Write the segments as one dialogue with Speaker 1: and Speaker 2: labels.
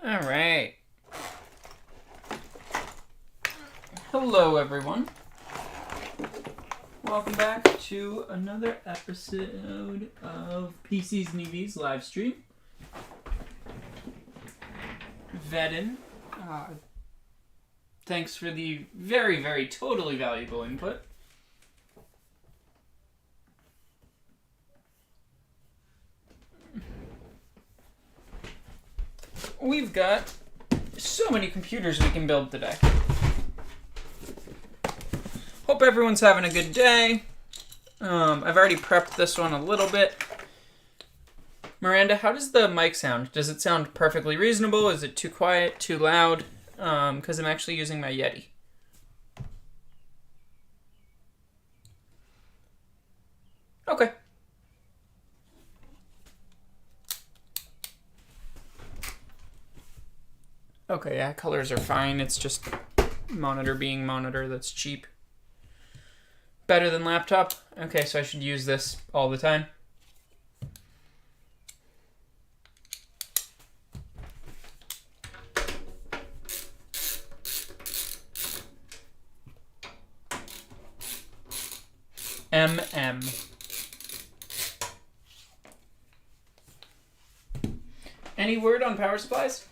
Speaker 1: All right. Hello, everyone. Welcome back to another episode of PCs and EVs live stream. Vedin, thanks for the very, very totally valuable input. We've got so many computers we can build today. Hope everyone's having a good day. I've already prepped this one a little bit. Miranda, how does the mic sound? Does it sound perfectly reasonable? Is it too quiet, too loud? Because I'm actually using my Yeti. Okay. Okay, yeah, colors are fine. It's just monitor being monitor that's cheap. Better than laptop? Okay, so I should use this all the time. Any word on power supplies?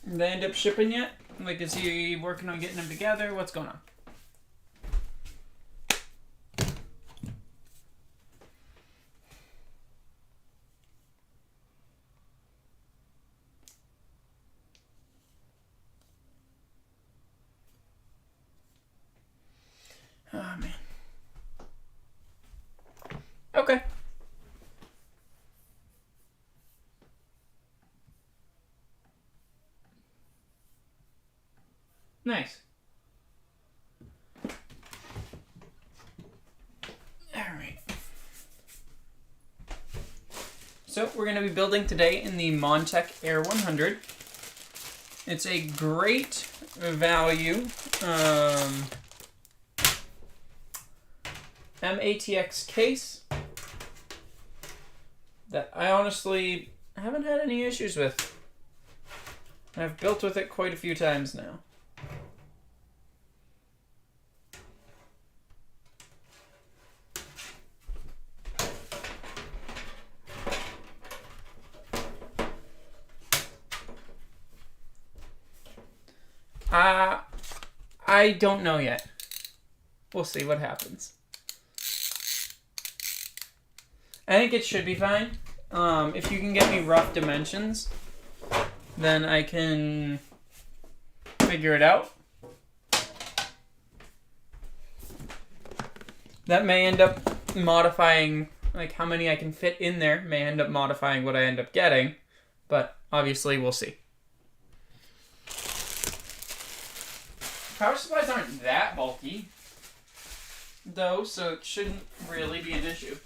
Speaker 1: Did they end up shipping yet? Like, is he working on getting them together? What's going on? Oh, man. Okay. Nice. Alright. So we're going to be building today in the Montech Air 100. It's a great value MATX case that I honestly haven't had any issues with. I've built with it quite a few times now. I don't know yet. We'll see what happens. I think it should be fine. If you can get me rough dimensions, then I can figure it out. That may end up modifying, like how many I can fit in there, may end up modifying what I end up getting, but obviously we'll see. Power supplies aren't that bulky, though, so it shouldn't really be an issue.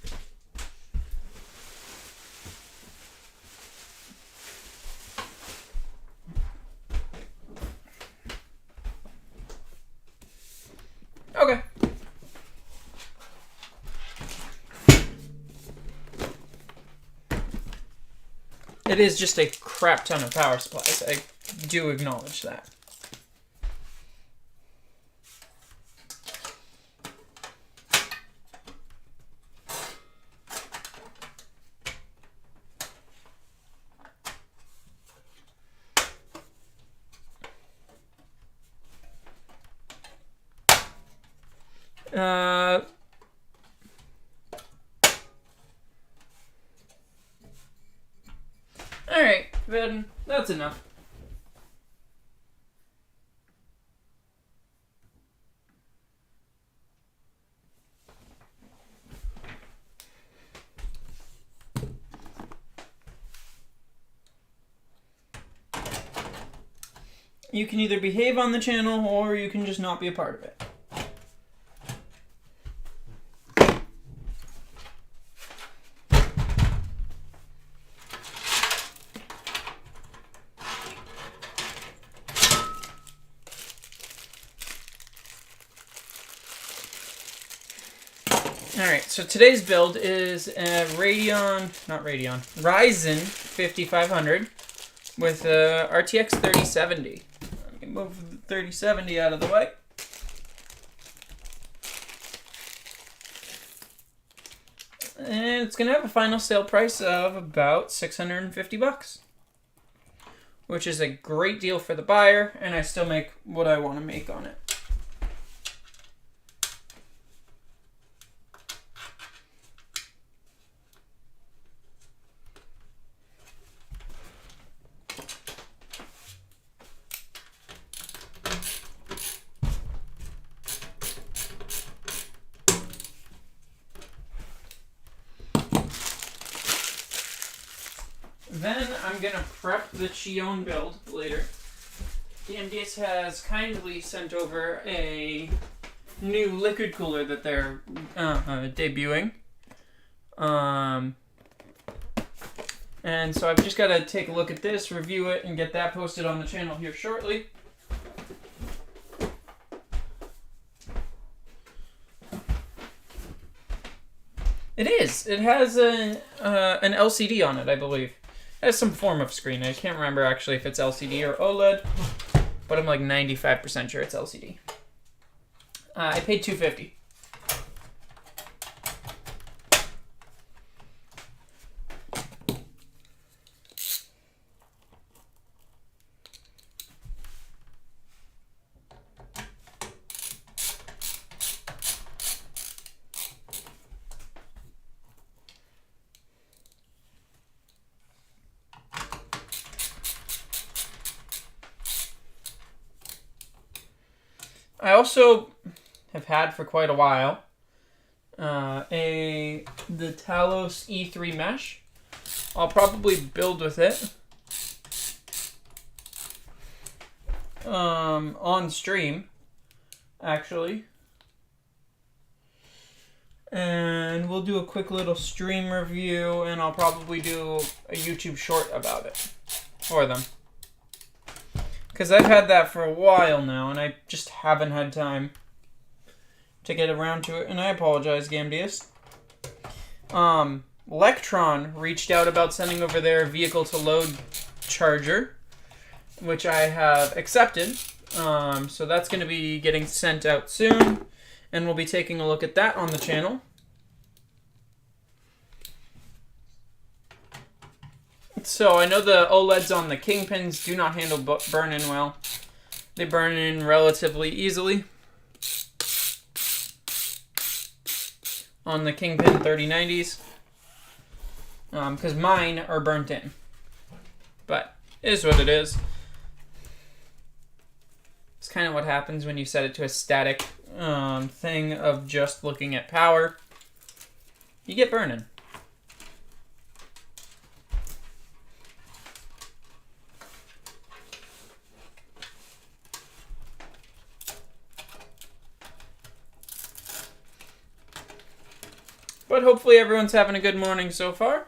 Speaker 1: Okay. It is just a crap ton of power supplies. I do acknowledge that. Alright, then that's enough. You can either behave on the channel or you can just not be a part of it. Alright, so today's build is a Ryzen 5500 with a RTX 3070. Let me move the 3070 out of the way. And it's going to have a final sale price of about $650, which is a great deal for the buyer, and I still make what I want to make on it. Then I'm going to prep the Chion build later. EMDS has kindly sent over a new liquid cooler that they're debuting. And so I've just got to take a look at this, review it, and get that posted on the channel here shortly. It is. It has an LCD on it, I believe. It has some form of screen. I can't remember actually if it's LCD or OLED, but I'm like 95% sure it's LCD. I paid $250. I also have had for quite a while the Talos E3 mesh. I'll probably build with it on stream, actually. And we'll do a quick little stream review, and I'll probably do a YouTube short about it for them. Because I've had that for a while now, and I just haven't had time to get around to it, and I apologize, Gamdius. Electron reached out about sending over their vehicle-to-load charger, which I have accepted. So that's going to be getting sent out soon, and we'll be taking a look at that on the channel. So I know the OLEDs on the Kingpins do not handle burn-in well. They burn in relatively easily. On the Kingpin 3090s. Because mine are burnt in. But it is what it is. It's kind of what happens when you set it to a static thing of just looking at power. You get burn-in. But hopefully everyone's having a good morning so far.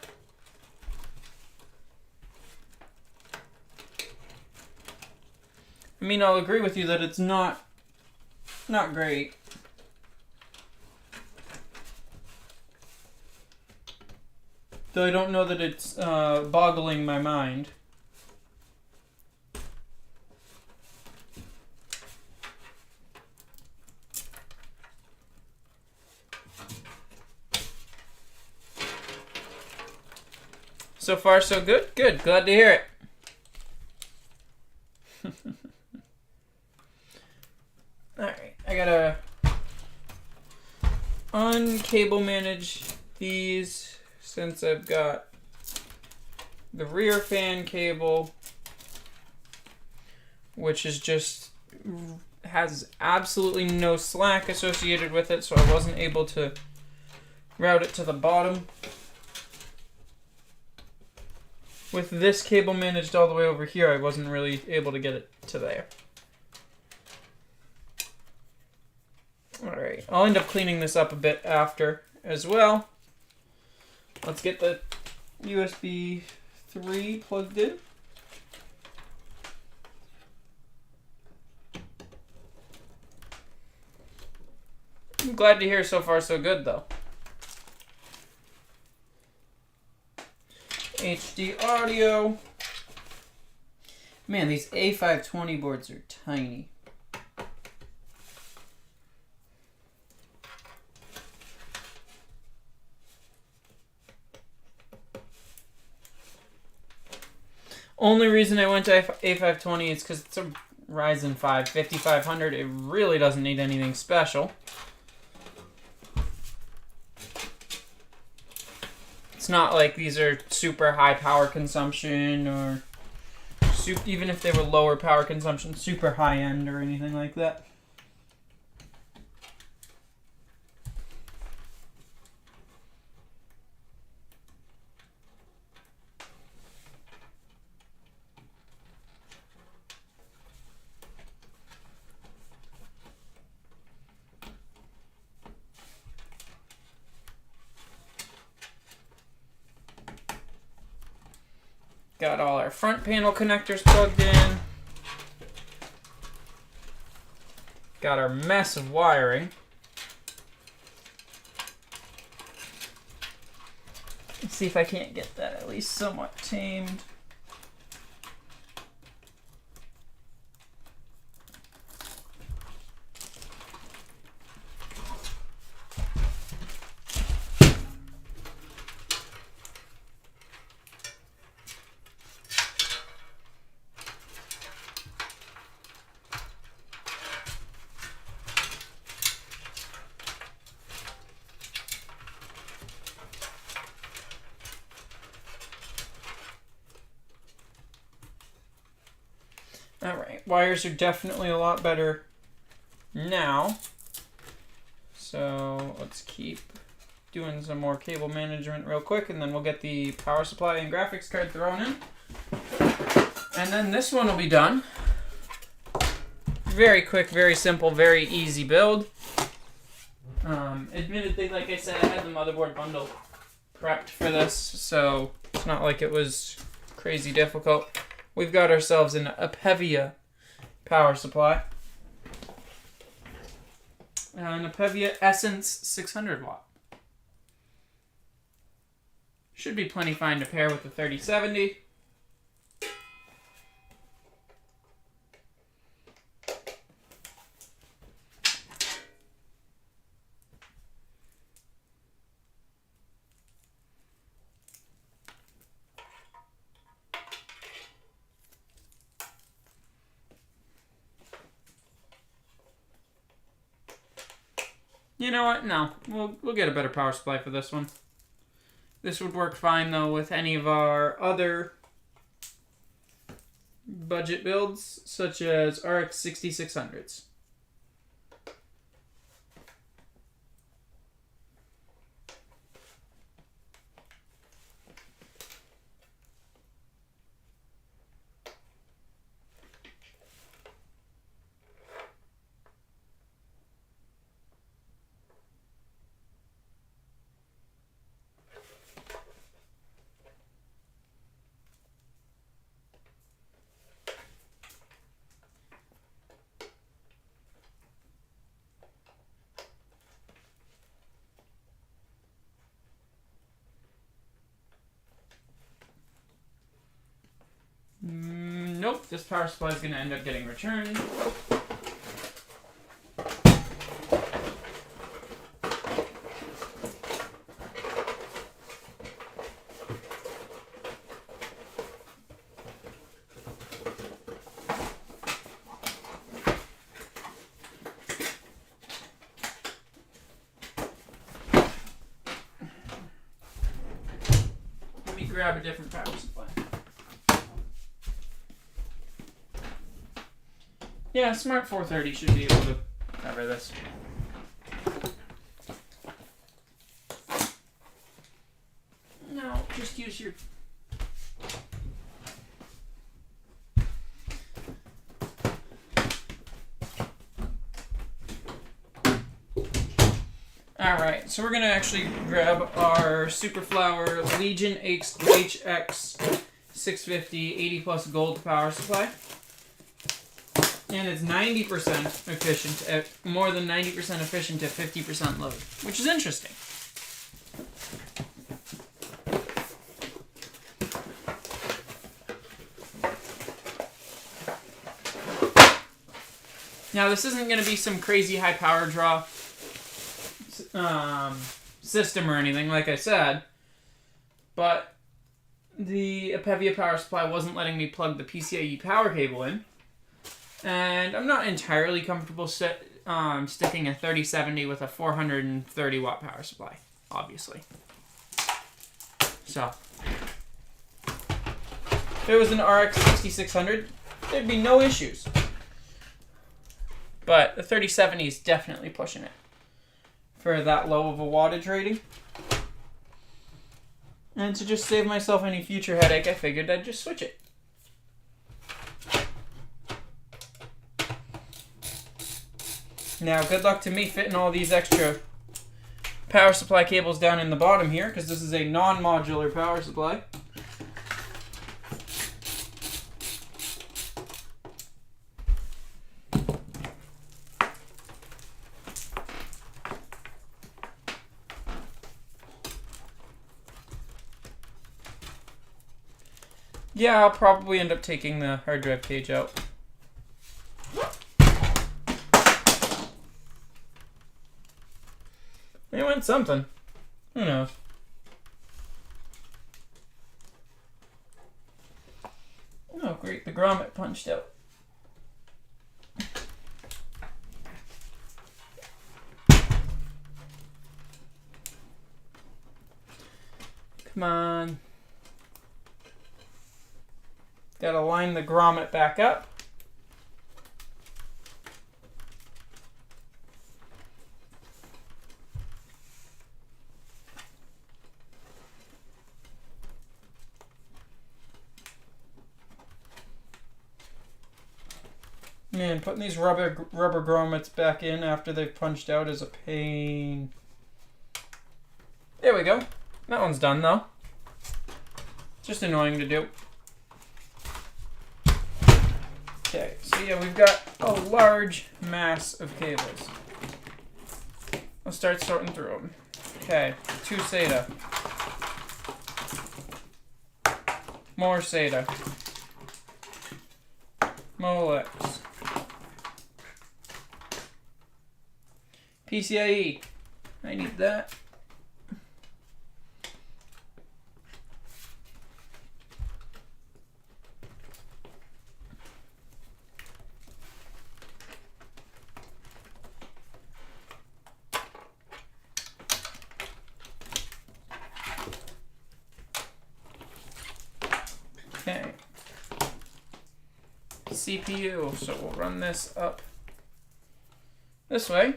Speaker 1: I mean, I'll agree with you that it's not great. Though I don't know that it's boggling my mind. So far, so good? Good. Glad to hear it. Alright, I gotta uncable manage these since I've got the rear fan cable, which is just has absolutely no slack associated with it, so I wasn't able to route it to the bottom. With this cable managed all the way over here, I wasn't really able to get it to there. Alright, I'll end up cleaning this up a bit after as well. Let's get the USB 3 plugged in. I'm glad to hear so far so good though. HD audio. Man, these A520 boards are tiny. Only reason I went to A520 is because it's a Ryzen 5 5500. It really doesn't need anything special. It's not like these are super high power consumption or even if they were lower power consumption, super high end or anything like that. Got all our front panel connectors plugged in. Got our mess of wiring. Let's see if I can't get that at least somewhat tamed. Alright, wires are definitely a lot better now. So let's keep doing some more cable management real quick, and then we'll get the power supply and graphics card thrown in. And then this one will be done. Very quick, very simple, very easy build. Admittedly, like I said, I had the motherboard bundle prepped for this, so it's not like it was crazy difficult. We've got ourselves an Apevia power supply. An Apevia Essence 600 watt. Should be plenty fine to pair with the 3070. You know what? No. We'll get a better power supply for this one. This would work fine, though, with any of our other budget builds, such as RX 6600s. Nope, this power supply is going to end up getting returned. Let me grab a different power supply. Yeah, Smart 430 should be able to cover this. No, just use your... Alright, so we're going to actually grab our Superflower Legion HX 650 80 plus gold power supply. And it's 90% efficient, at more than 90% efficient at 50% load, which is interesting. Now this isn't going to be some crazy high power draw system or anything, like I said, but the Apevia power supply wasn't letting me plug the PCIe power cable in, and I'm not entirely comfortable sticking a 3070 with a 430 watt power supply, obviously. So, if it was an RX 6600, there'd be no issues. But the 3070 is definitely pushing it for that low of a wattage rating. And to just save myself any future headache, I figured I'd just switch it. Now, good luck to me fitting all these extra power supply cables down in the bottom here, because this is a non-modular power supply. Yeah, I'll probably end up taking the hard drive cage out. It went something. Who knows? Oh, great. The grommet punched out. Come on. Gotta line the grommet back up. Man, putting these rubber grommets back in after they've punched out is a pain. There we go. That one's done though. Just annoying to do. Okay, so yeah, we've got a large mass of cables. Let's start sorting through them. Okay, 2 SATA. More SATA. Molex. PCIe. I need that. Okay. CPU, so we'll run this up this way.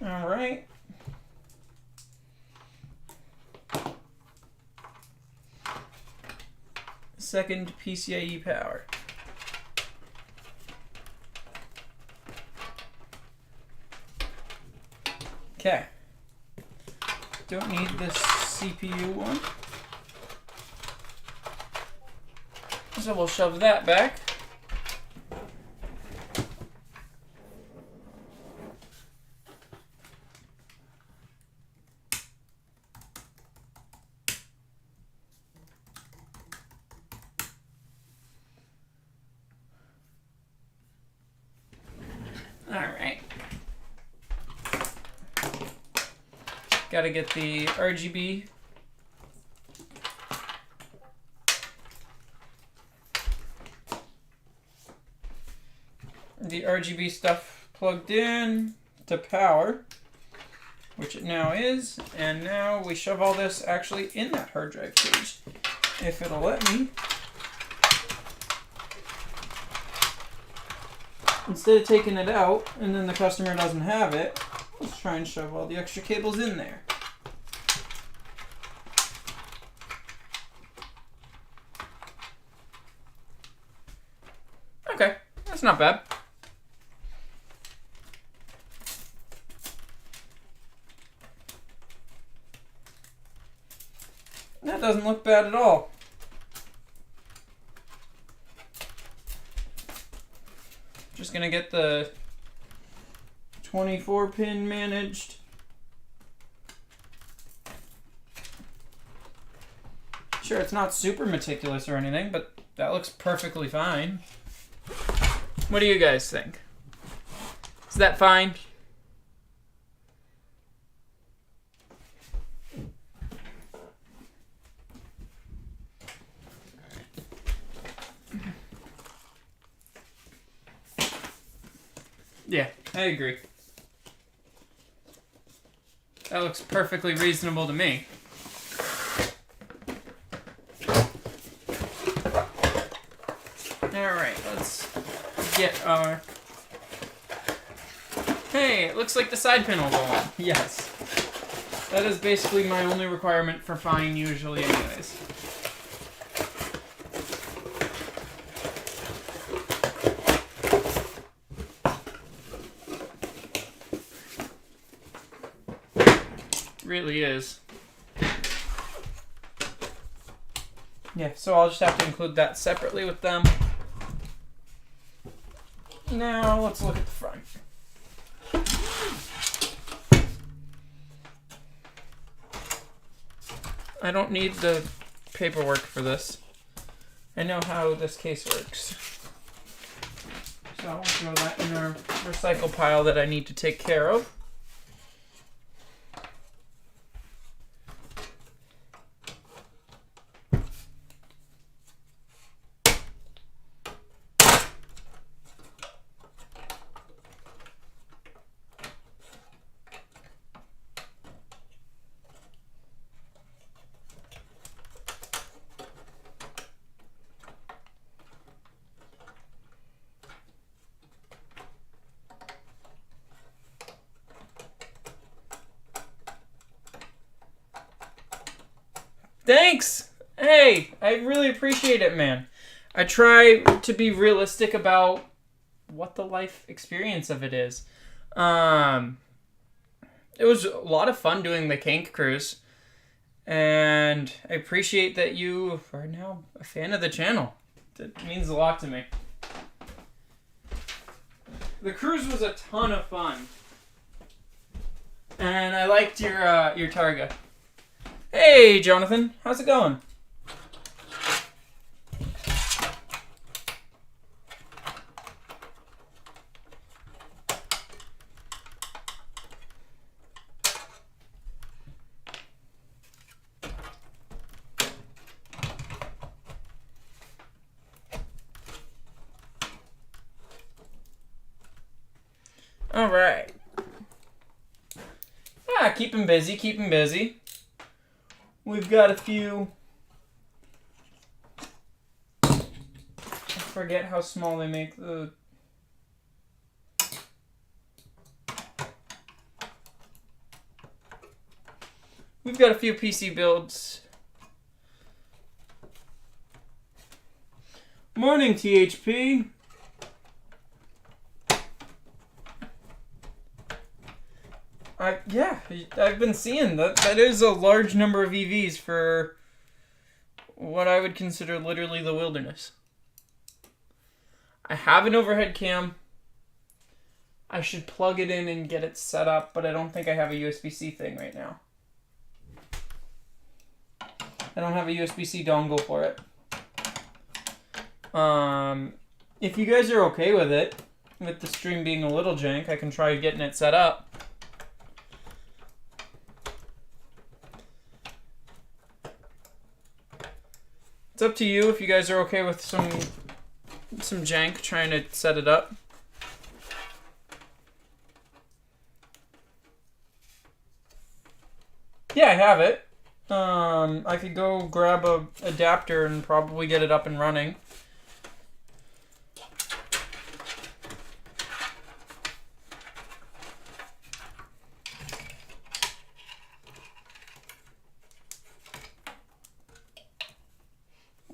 Speaker 1: All right. Second PCIe power. Okay. Don't need this CPU one. So we'll shove that back. Alright. Gotta get the RGB. The RGB stuff plugged in to power, which it now is, and now we shove all this actually in that hard drive cage, if it'll let me. Instead of taking it out and then the customer doesn't have it, let's try and shove all the extra cables in there. Okay, that's not bad. That doesn't look bad at all. Just gonna get the 24 pin managed. Sure, it's not super meticulous or anything, but that looks perfectly fine. What do you guys think? Is that fine? Yeah, I agree. That looks perfectly reasonable to me. Alright, let's get our... Hey, it looks like the side pin will go on. Yes. That is basically my only requirement for fine usually anyways. Really is. Yeah, so I'll just have to include that separately with them. Now let's look at the front. I don't need the paperwork for this. I know how this case works. So I'll throw that in our recycle pile that I need to take care of. Thanks! Hey, I really appreciate it, man. I try to be realistic about what the life experience of it is. It was a lot of fun doing the Kank cruise. And I appreciate that you are now a fan of the channel. That means a lot to me. The cruise was a ton of fun. And I liked your Targa. Hey, Jonathan. How's it going? All right. Ah, keep him busy, keep him busy. We've got a few... I forget how small they make the... We've got a few PC builds. Morning, THP. Yeah, I've been seeing that. That is a large number of EVs for what I would consider literally the wilderness. I have an overhead cam. I should plug it in and get it set up, but I don't think I have a USB-C thing right now. I don't have a USB-C dongle for it. If you guys are okay with it, with the stream being a little jank, I can try getting it set up. It's up to you if you guys are okay with some jank trying to set it up. Yeah, I have it. I could go grab a adapter and probably get it up and running.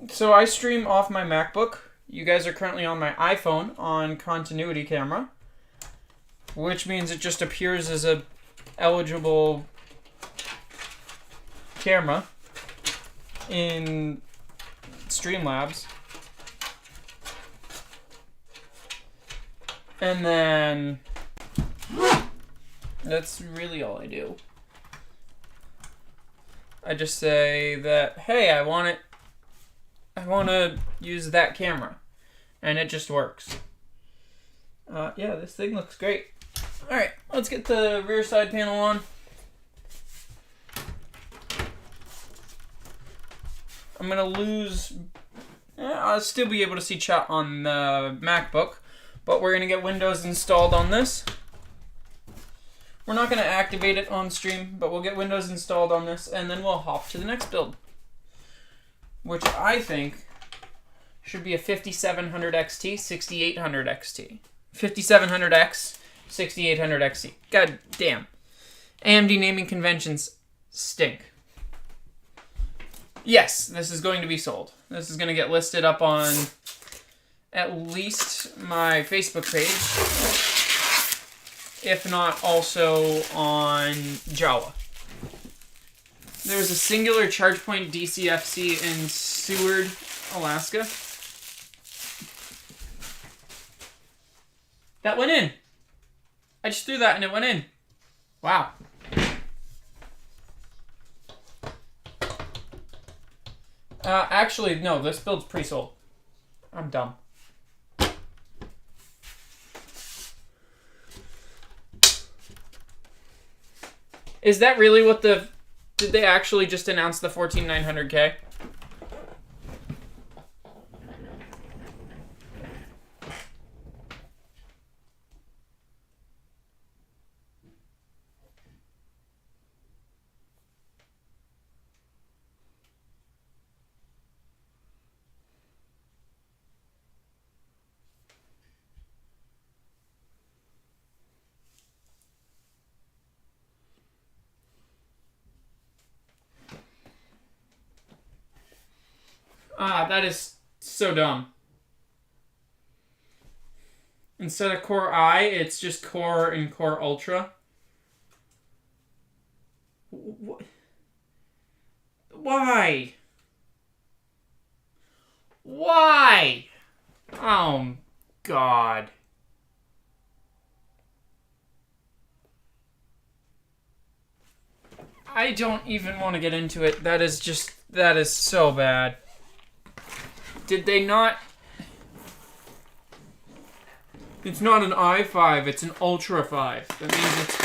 Speaker 1: So I stream off my MacBook. You guys are currently on my iPhone on continuity camera, which means it just appears as a eligible camera in Streamlabs. And then That's really all I do. I just say that, hey, I want to use that camera. And it just works. Yeah, this thing looks great. Alright, let's get the rear side panel on. I'm going to lose... I'll still be able to see chat on the MacBook, but we're going to get Windows installed on this. We're not going to activate it on stream, but we'll get Windows installed on this, and then we'll hop to the next build, which I think should be a 5700 XT, 6800 XT. 5700X, 6800 XT. God damn. AMD naming conventions stink. Yes, this is going to be sold. This is going to get listed up on at least my Facebook page, if not also on Jawa. There's a singular charge point DCFC in Seward, Alaska. That went in. I just threw that and it went in. Wow. Actually, no, this build's pre-sold. I'm dumb. Is that really what the... Did they actually just announce the 14900K? That is so dumb. Instead of Core I, it's just Core and Core Ultra. Why? Why? Oh, God. I don't even want to get into it. That is so bad. Did they not... It's not an i5, it's an Ultra 5. That means it's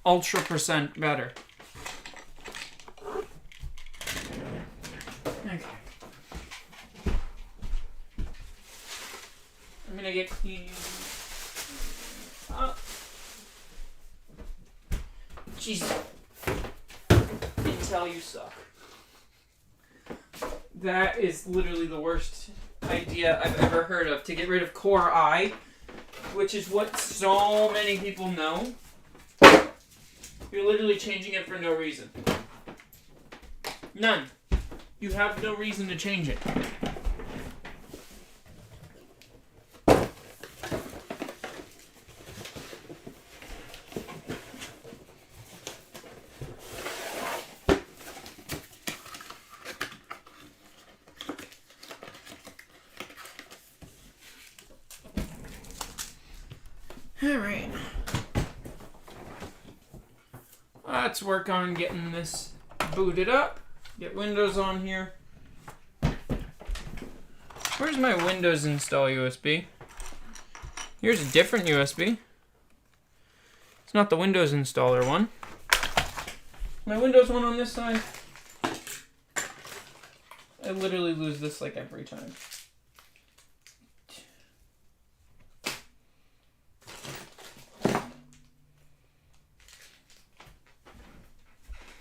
Speaker 1: Ultra % better. Okay. I'm gonna get clean up. Jesus. Intel, you suck. That is literally the worst idea I've ever heard of, to get rid of Core I, which is what so many people know. You're literally changing it for no reason. None. You have no reason to change it. Alright. Let's work on getting this booted up. Get Windows on here. Where's my Windows install USB? Here's a different USB. It's not the Windows installer one. My Windows one on this side. I literally lose this like every time.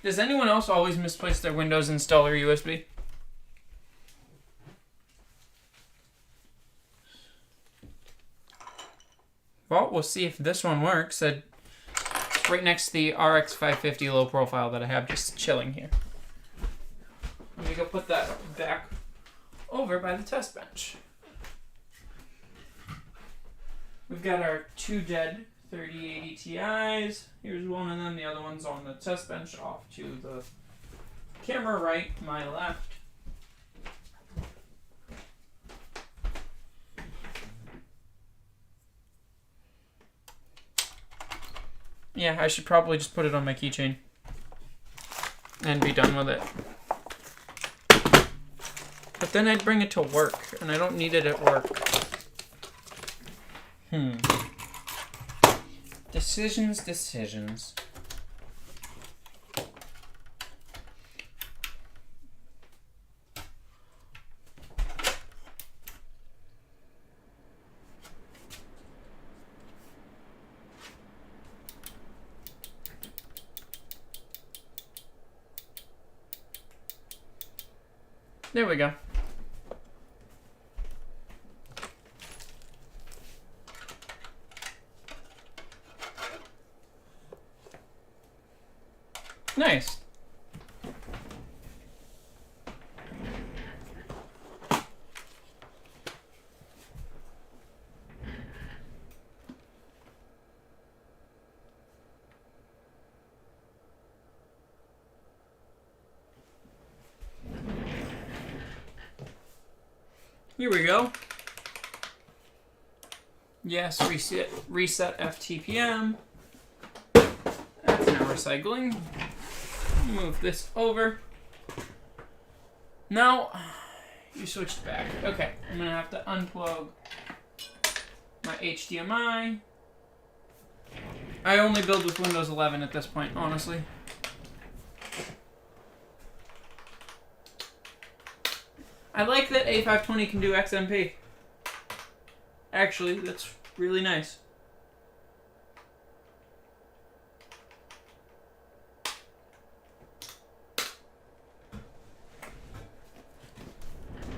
Speaker 1: Does anyone else always misplace their Windows installer USB? Well, we'll see if this one works. It's right next to the RX 550 low profile that I have just chilling here. Let me go put that back over by the test bench. We've got our two dead 3080 Ti's. Here's one of them. The other one's on the test bench off to the camera right, my left. Yeah, I should probably just put it on my keychain and be done with it. But then I'd bring it to work, and I don't need it at work. Decisions. There we go. Nice. Here we go. Yes, reset FTPM. That's now recycling. Move this over. No, you switched back. Okay, I'm gonna have to unplug my HDMI. I only build with Windows 11 at this point, honestly. I like that A520 can do XMP. Actually, that's really nice.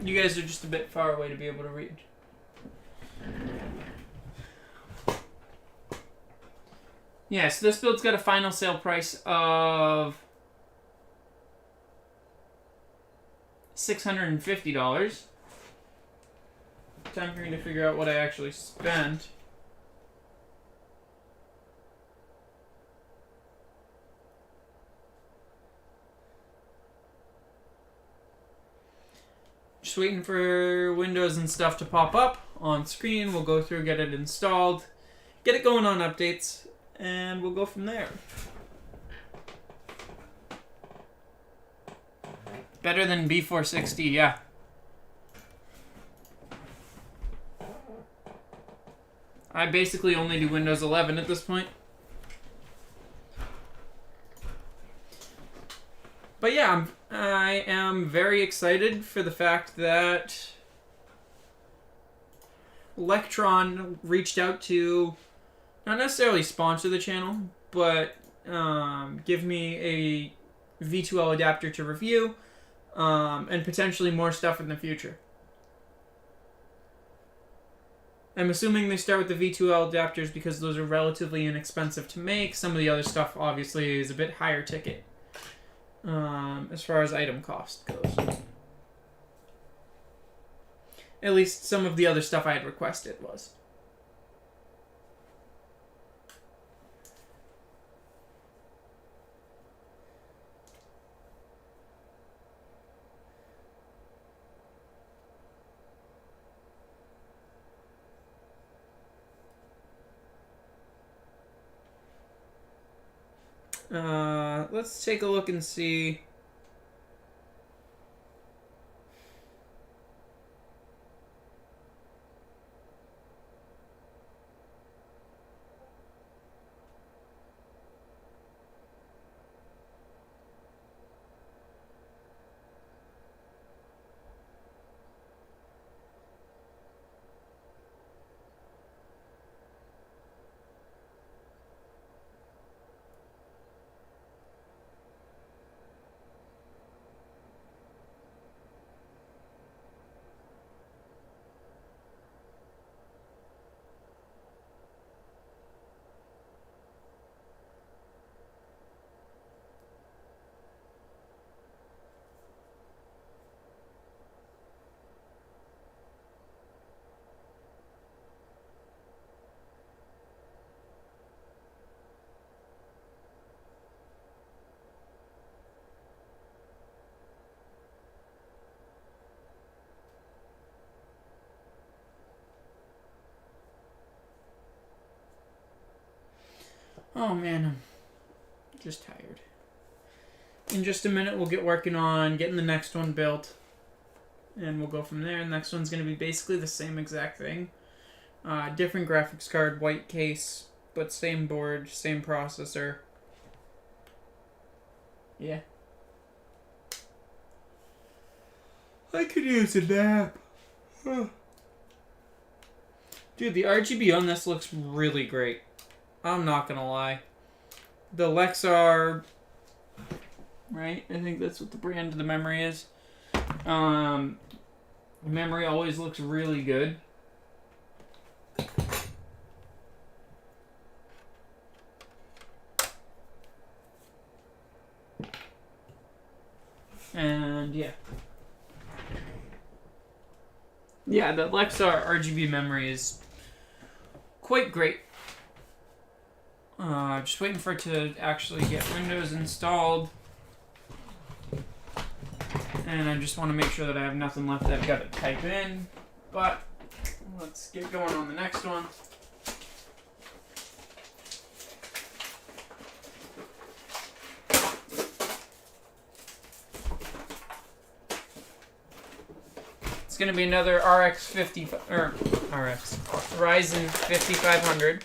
Speaker 1: You guys are just a bit far away to be able to read. Yeah, so this build's got a final sale price of $650. Time for me to figure out what I actually spent. Just waiting for Windows and stuff to pop up on screen. We'll go through, get it installed, get it going on updates, and we'll go from there. Better than B460, yeah. I basically only do Windows 11 at this point. But yeah, I am very excited for the fact that Electron reached out to not necessarily sponsor the channel, but give me a V2L adapter to review, and potentially more stuff in the future. I'm assuming they start with the V2L adapters because those are relatively inexpensive to make. Some of the other stuff obviously is a bit higher ticket as far as item cost goes. At least some of the other stuff I had requested was. Let's take a look and see. Oh man, I'm just tired. In just a minute, we'll get working on getting the next one built. And we'll go from there. The next one's going to be basically the same exact thing. Different graphics card, white case, but same board, same processor. Yeah. I could use a nap. Dude, the RGB on this looks really great. I'm not gonna lie. The Lexar, right? I think that's what the brand of the memory is. Memory always looks really good. And yeah. Yeah, the Lexar RGB memory is quite great. Just waiting for it to actually get Windows installed. And I just want to make sure that I have nothing left that I've got to type in. But let's get going on the next one. It's going to be another Ryzen 5500.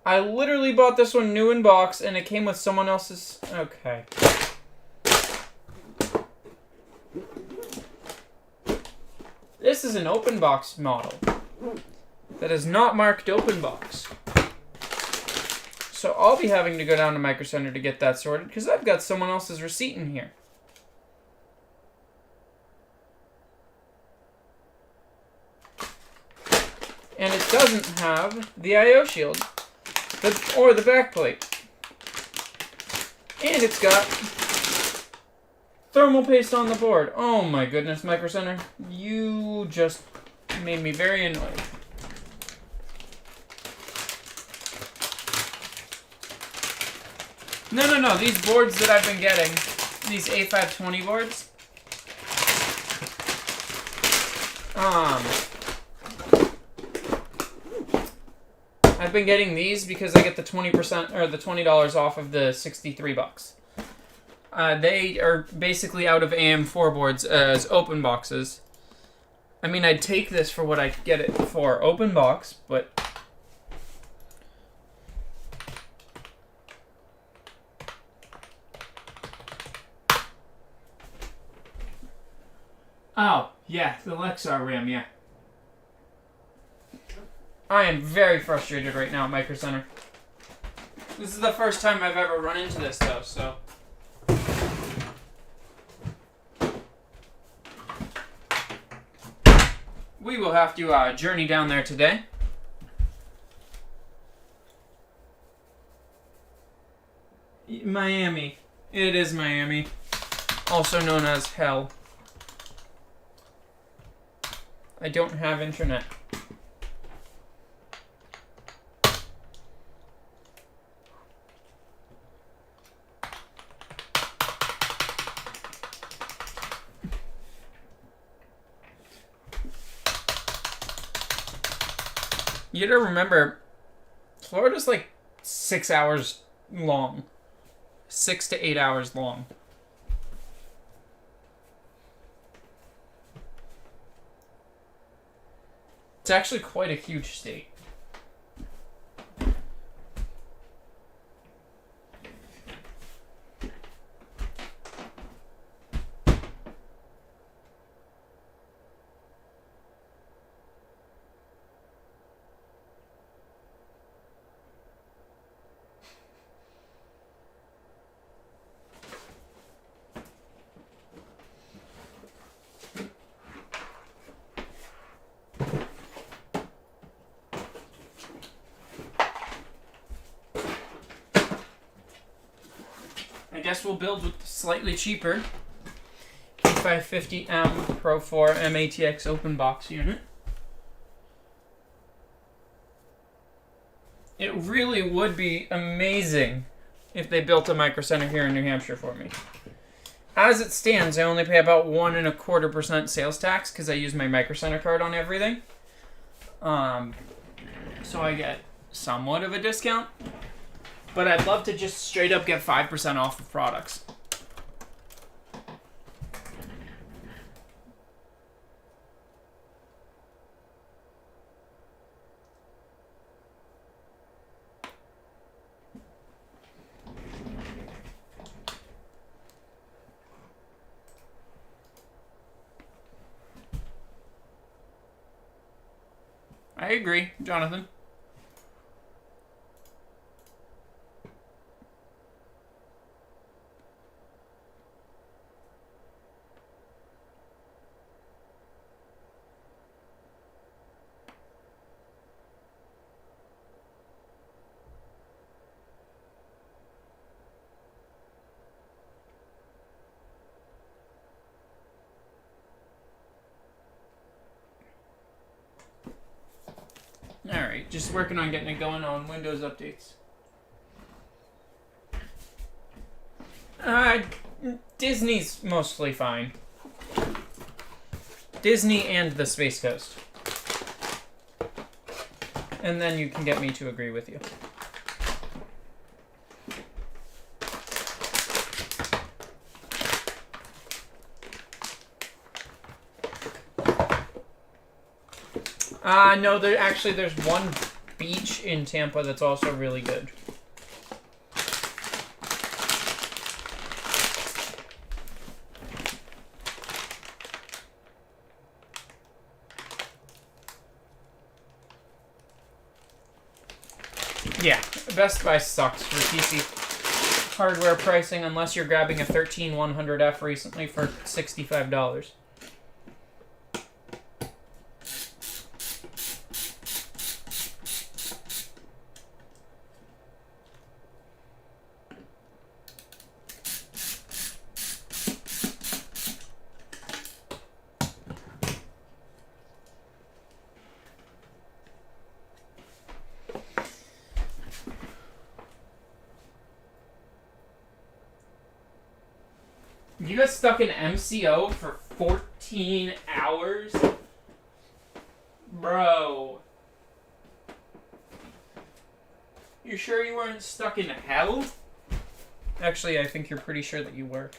Speaker 1: I literally bought this one new in box, and it came with someone else's... Okay. This is an open box model that is not marked open box. So I'll be having to go down to Micro Center to get that sorted, because I've got someone else's receipt in here. And it doesn't have the I/O shield. Or the back plate. And it's got thermal paste on the board. Oh my goodness, Micro Center. You just made me very annoyed. No. These boards that I've been getting, these A520 boards, I've been getting these because I get the 20% or the $20 off of the $63. They are basically out of AM4 boards as open boxes. I mean, I'd take this for what I get it for, open box, but oh, yeah, the Lexar RAM, yeah. I am very frustrated right now at Micro Center. This is the first time I've ever run into this, though, so... we will have to journey down there today. Miami. It is Miami. Also known as hell. I don't have internet. You gotta remember, Florida's like 6 hours long. 6 to 8 hours long. It's actually quite a huge state. I guess we'll build with the slightly cheaper P550M Pro 4 MATX open box unit. It really would be amazing if they built a Micro Center here in New Hampshire for me. As it stands, I only pay about 1.25% sales tax because I use my Micro Center card on everything. So I get somewhat of a discount. But I'd love to just straight up get 5% off of products. I agree, Jonathan. Alright, just working on getting it going on Windows updates. Disney's mostly fine. Disney and the Space Coast. And then you can get me to agree with you. No, there's one beach in Tampa that's also really good. Yeah, Best Buy sucks for PC hardware pricing unless you're grabbing a 13100F recently for $65. You got stuck in MCO for 14 hours? Bro. You sure you weren't stuck in hell? Actually, I think you're pretty sure that you were.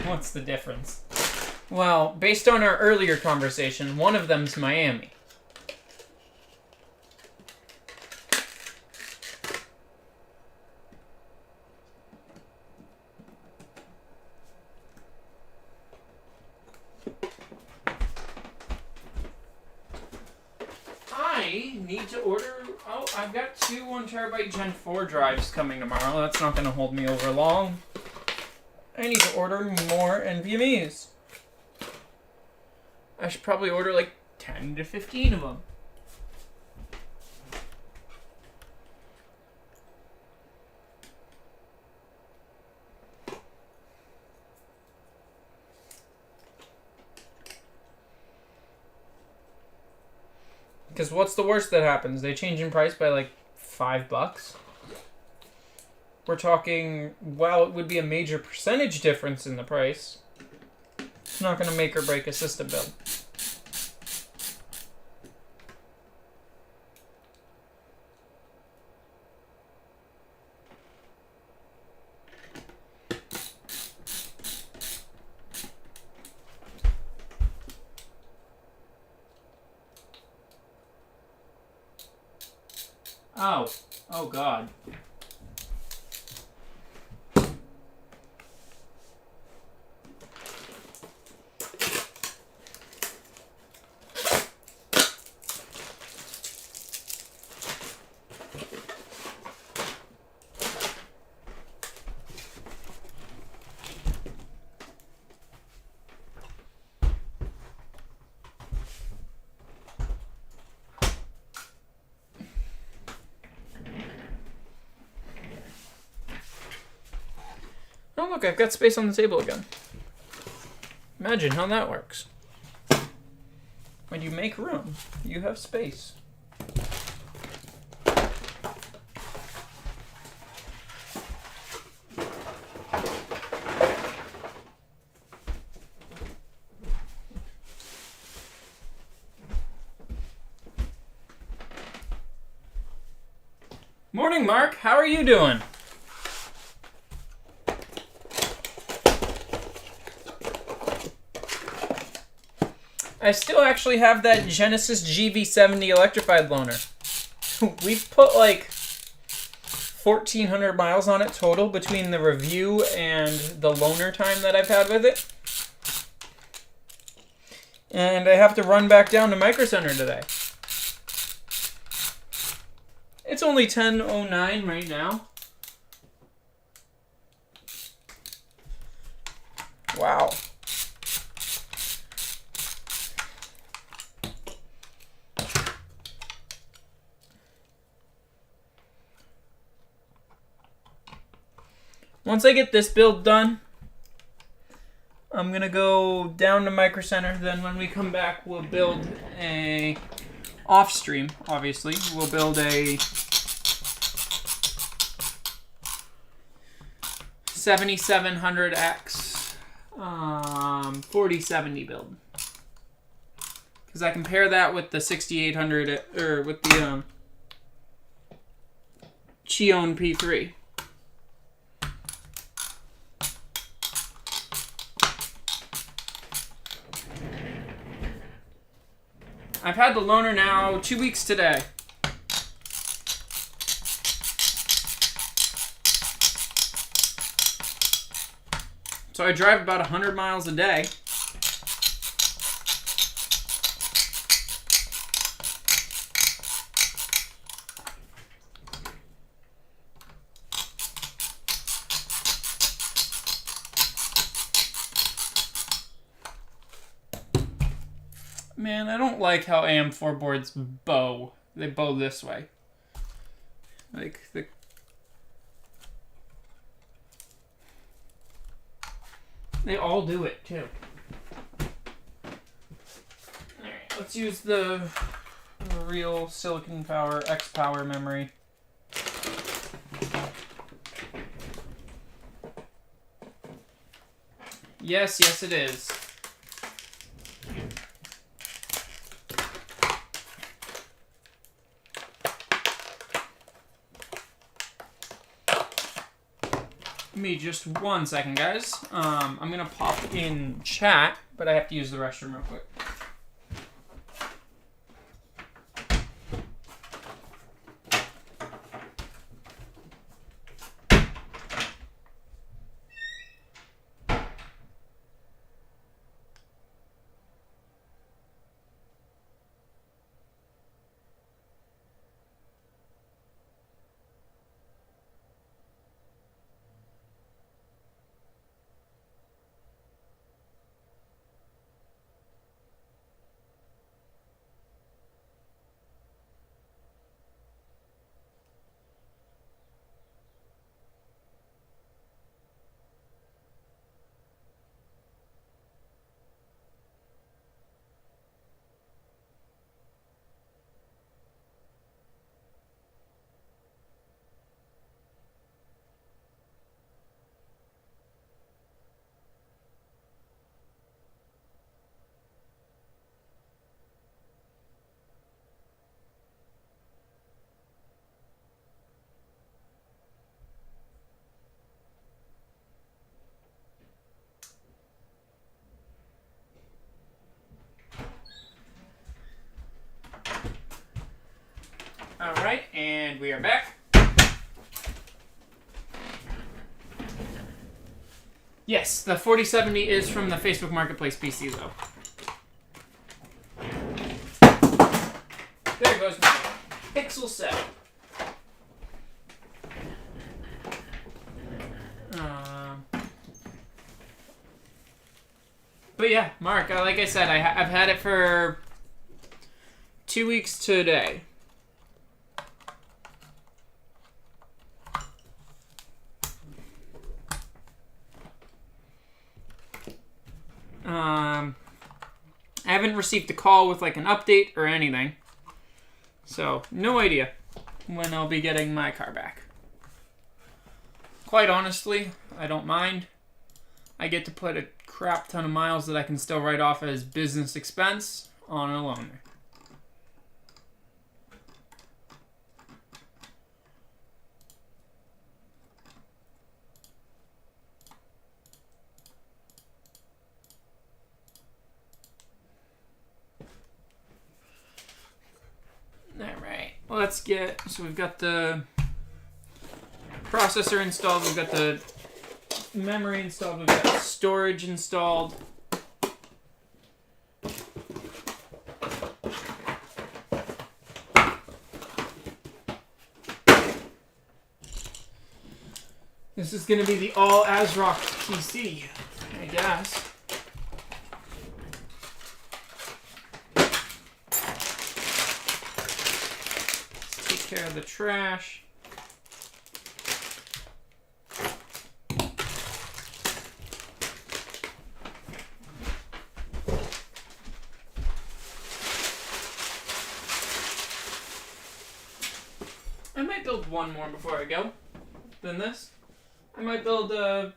Speaker 1: What's the difference? Well, based on our earlier conversation, one of them's Miami. I need to order... Oh, I've got 2 1TB Gen 4 drives coming tomorrow. That's not going to hold me over long. I need to order more NVMEs. I should probably order like 10 to 15 of them. Because what's the worst that happens? They change in price by like $5. We're talking, well, it would be a major percentage difference in the price. It's not going to make or break a system build. Oh God. Oh look, I've got space on the table again. Imagine how that works. And you make room. You have space. Morning, Mark. How are you doing? I still actually have that Genesis GV70 electrified loaner. We've put like 1,400 miles on it total between the review and the loaner time that I've had with it. And I have to run back down to Micro Center today. It's only 10:09 right now. Wow. Once I get this build done, I'm gonna go down to Micro Center. Then when we come back, we'll build a off stream. Obviously, we'll build a 7700X 4070 build, because I compare that with the 6800 or with the Chion P3. I've had the loaner now 2 weeks today. So I drive about 100 miles a day. Man, I don't like how AM4 boards bow. They bow this way. Like, they all do it, too. Alright, let's use the real silicon power X power memory. Yes, yes it is. Give me just 1 second, guys. I'm gonna pop in chat, but I have to use the restroom real quick. Alright, and we are back. Yes, the 4070 is from the Facebook Marketplace PC, though. There goes my Pixel 7. But yeah, Mark, like I said, I've had it for 2 weeks today. I haven't received a call with like an update or anything. So, no idea when I'll be getting my car back. Quite honestly, I don't mind. I get to put a crap ton of miles that I can still write off as business expense on a loaner. Alright, let's get, so we've got the processor installed, we've got the memory installed, we've got storage installed. This is going to be the all ASRock PC, I guess. Let's take care of the trash. I might build one more before I go than this. I might build, yeah,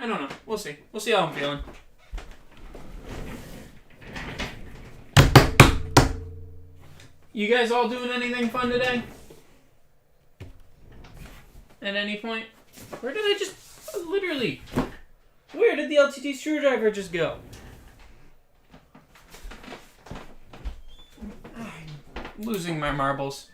Speaker 1: I don't know. We'll see. We'll see how I'm feeling. You guys all doing anything fun today? At any point? Where did I just, literally, where did the LTT screwdriver just go? I'm losing my marbles.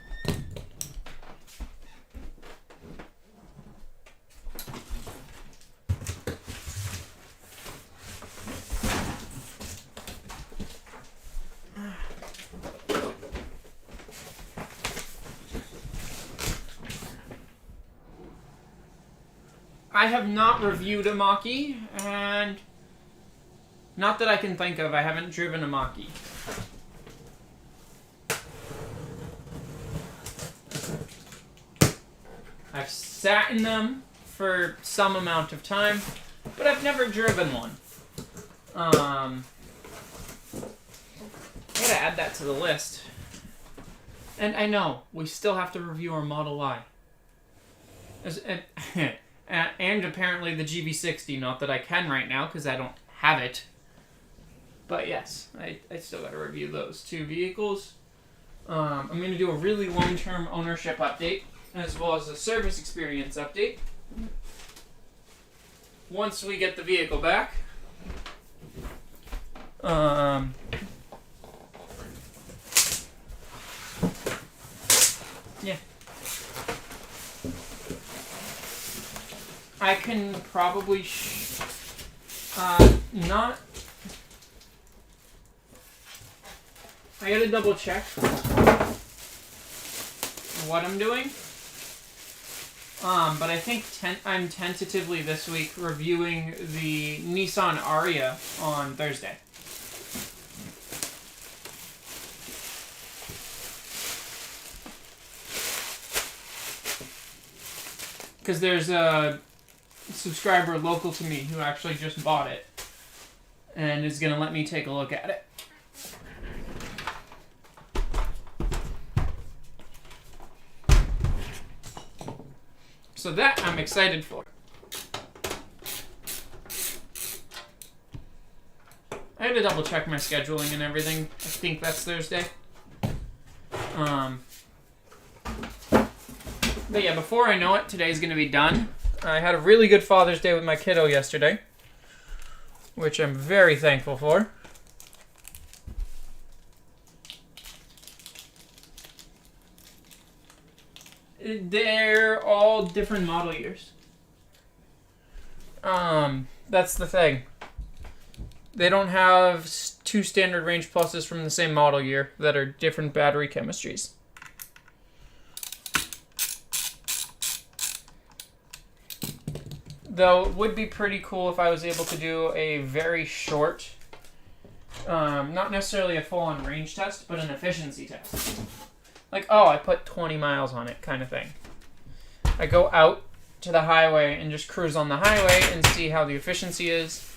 Speaker 1: I have not reviewed a Mach-E, and not that I can think of, I haven't driven a Mach-E. I've sat in them for some amount of time, but I've never driven one. I gotta add that to the list. And I know, we still have to review our Model Y. And apparently the GV60, not that I can right now because I don't have it. But yes, I still got to review those two vehicles. I'm going to do a really long-term ownership update as well as a service experience update once we get the vehicle back. Yeah. I can probably not. I gotta double check what I'm doing. But I think I'm tentatively this week reviewing the Nissan Ariya on Thursday. Because there's a subscriber local to me who actually just bought it and is going to let me take a look at it. So that I'm excited for. I had to double check my scheduling and everything. I think that's Thursday. But yeah, before I know it, today's going to be done. I had a really good Father's Day with my kiddo yesterday, which I'm very thankful for. They're all different model years. That's the thing. They don't have two standard range pluses from the same model year that are different battery chemistries. Though it would be pretty cool if I was able to do a very short, not necessarily a full-on range test, but an efficiency test. Like, oh, I put 20 miles on it kind of thing. I go out to the highway and just cruise on the highway and see how the efficiency is.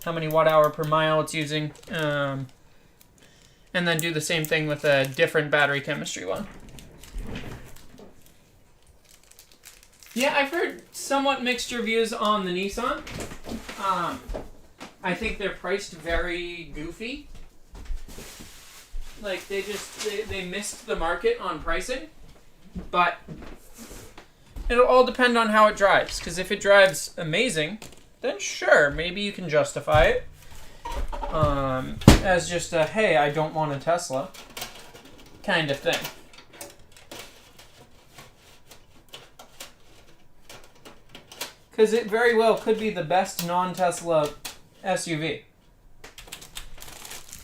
Speaker 1: how many watt-hour per mile it's using, and then do the same thing with a different battery chemistry one. Yeah, I've heard somewhat mixed reviews on the Nissan. I think they're priced very goofy. Like, they missed the market on pricing. But it'll all depend on how it drives. Because if it drives amazing, then sure, maybe you can justify it. As just a, hey, I don't want a Tesla kind of thing. Because it very well could be the best non-Tesla SUV.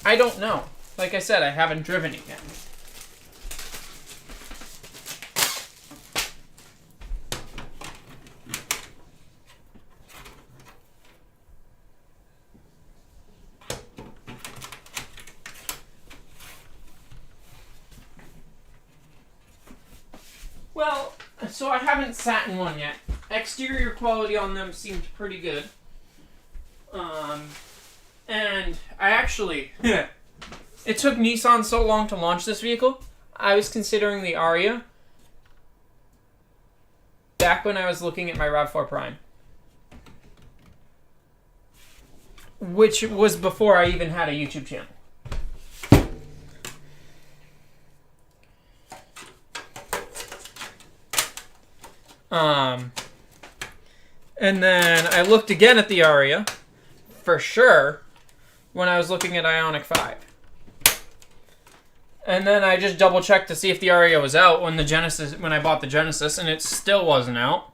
Speaker 1: I don't know. Like I said, I haven't driven it yet. Well, so I haven't sat in one yet. Exterior quality on them seemed pretty good. And I actually... It took Nissan so long to launch this vehicle. I was considering the Aria back when I was looking at my RAV4 Prime. Which was before I even had a YouTube channel. And then I looked again at the Aria, for sure, when I was looking at Ioniq 5. And then I just double checked to see if the Aria was out when I bought the Genesis, and it still wasn't out.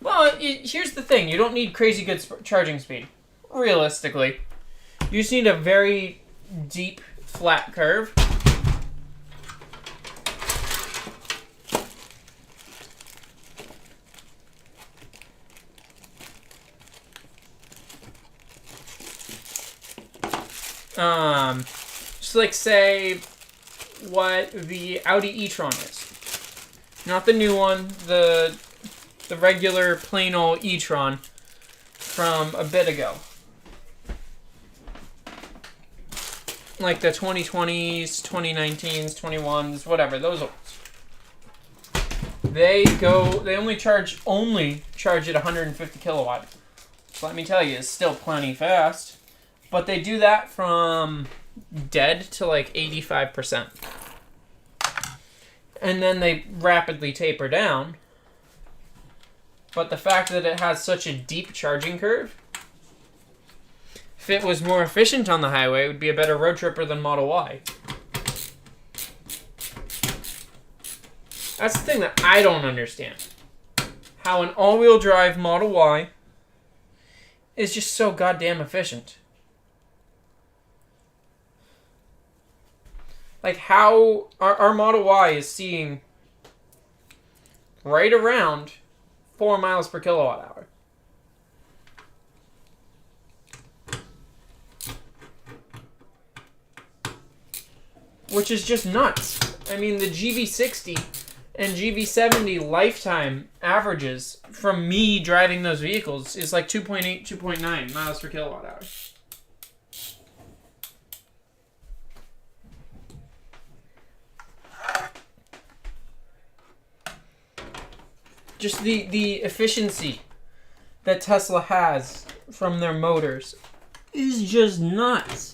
Speaker 1: Well, here's the thing. You don't need crazy good charging speed, realistically. You just need a very deep, flat curve. Just like say what the Audi e-tron is. Not the new one, the regular plain old e-tron from a bit ago. Like the 2020s, 2019s, 21s, whatever, those ones. They only charge at 150 kilowatt. So let me tell you, it's still plenty fast. But they do that from dead to like 85%. And then they rapidly taper down. But the fact that it has such a deep charging curve, if it was more efficient on the highway, it would be a better road tripper than Model Y. That's the thing that I don't understand. How an all-wheel drive Model Y is just so goddamn efficient. Like how our Model Y is seeing right around 4 miles per kilowatt hour. Which is just nuts. I mean, the GV60 and GV70 lifetime averages from me driving those vehicles is like 2.8, 2.9 miles per kilowatt hour. Just the efficiency that Tesla has from their motors is just nuts.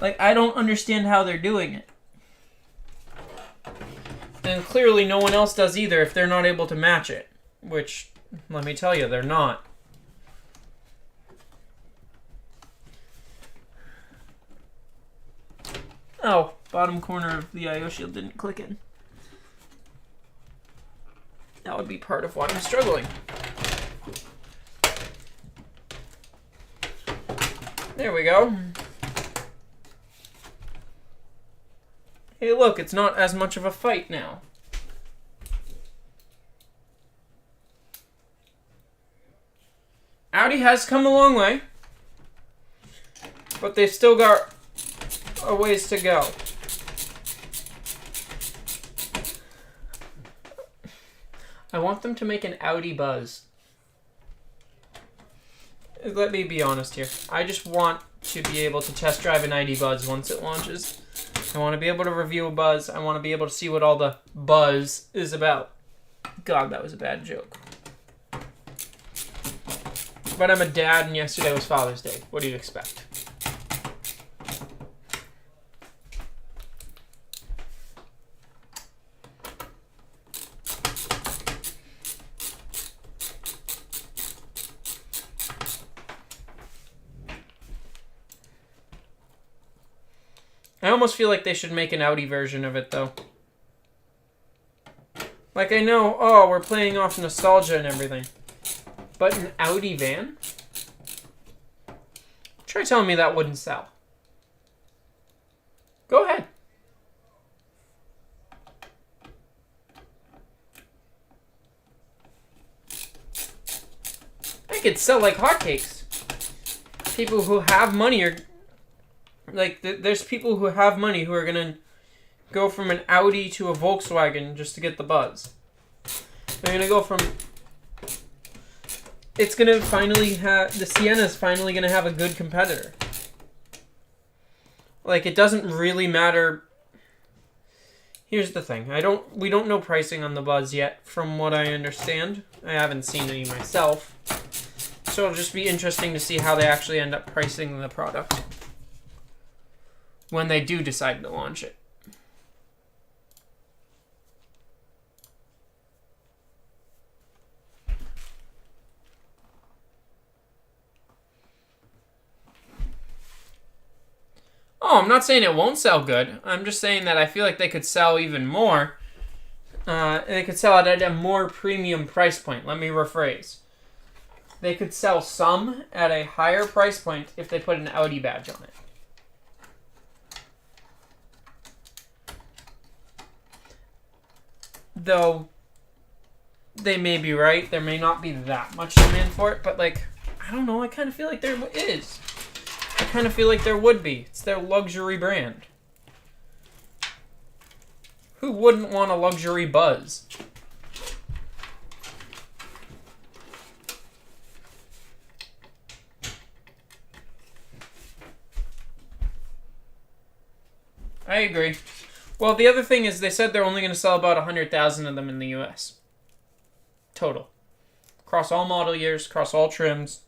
Speaker 1: Like, I don't understand how they're doing it. And clearly no one else does either if they're not able to match it. Which, let me tell you, they're not. Oh, bottom corner of the I/O shield didn't click in. That would be part of why I'm struggling. There we go. Hey, look, it's not as much of a fight now. Audi has come a long way, but they've still got a ways to go. I want them to make an Audi Buzz. let me be honest here. I just want to be able to test drive an ID Buzz once it launches. I want to be able to review a Buzz. I want to be able to see what all the buzz is about. God, that was a bad joke. But I'm a dad, and yesterday was Father's Day. What do you expect? I almost feel like they should make an Audi version of it, though. Like, I know, oh, we're playing off nostalgia and everything. But an Audi van? Try telling me that wouldn't sell. Go ahead. I could sell like hotcakes. People who have money are... Like, there's people who have money who are going to go from an Audi to a Volkswagen just to get the Buzz. They're going to go from... It's going to finally have... The Sienna's finally going to have a good competitor. Like, it doesn't really matter... Here's the thing. We don't know pricing on the Buzz yet, from what I understand. I haven't seen any myself. So it'll just be interesting to see how they actually end up pricing the product when they do decide to launch it. Oh, I'm not saying it won't sell good. I'm just saying that I feel like they could sell even more. They could sell it at a more premium price point. Let me rephrase. They could sell some at a higher price point if they put an Audi badge on it. Though, they may be right. There may not be that much demand for it. But, like, I don't know. I kind of feel like there is. I kind of feel like there would be. It's their luxury brand. Who wouldn't want a luxury Buzz? I agree. Well, the other thing is they said they're only going to sell about 100,000 of them in the US. Total. Across all model years, across all trims.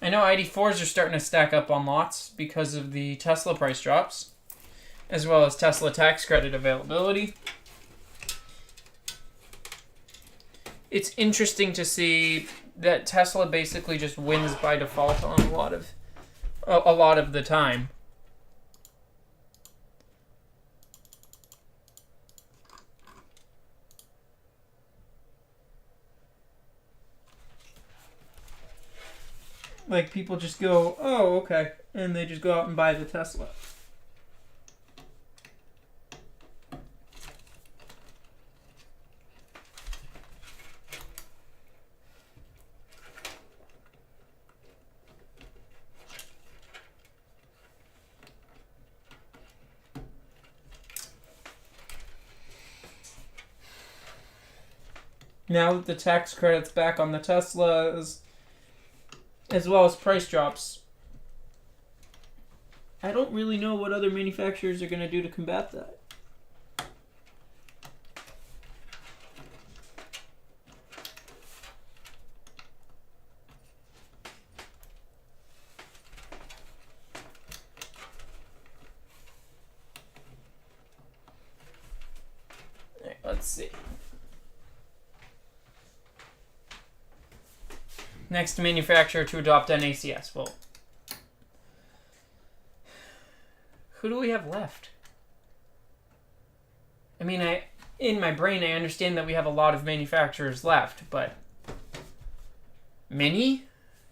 Speaker 1: I know ID4s are starting to stack up on lots because of the Tesla price drops, as well as Tesla tax credit availability. It's interesting to see that Tesla basically just wins by default on a lot of the time. Like, people just go, oh, okay, and they just go out and buy the Tesla. Now that the tax credit's back on the Teslas, as well as price drops, I don't really know what other manufacturers are going to do to combat that. All right, let's see. Next manufacturer to adopt NACS. Well, who do we have left? I mean, in my brain, I understand that we have a lot of manufacturers left, but Mini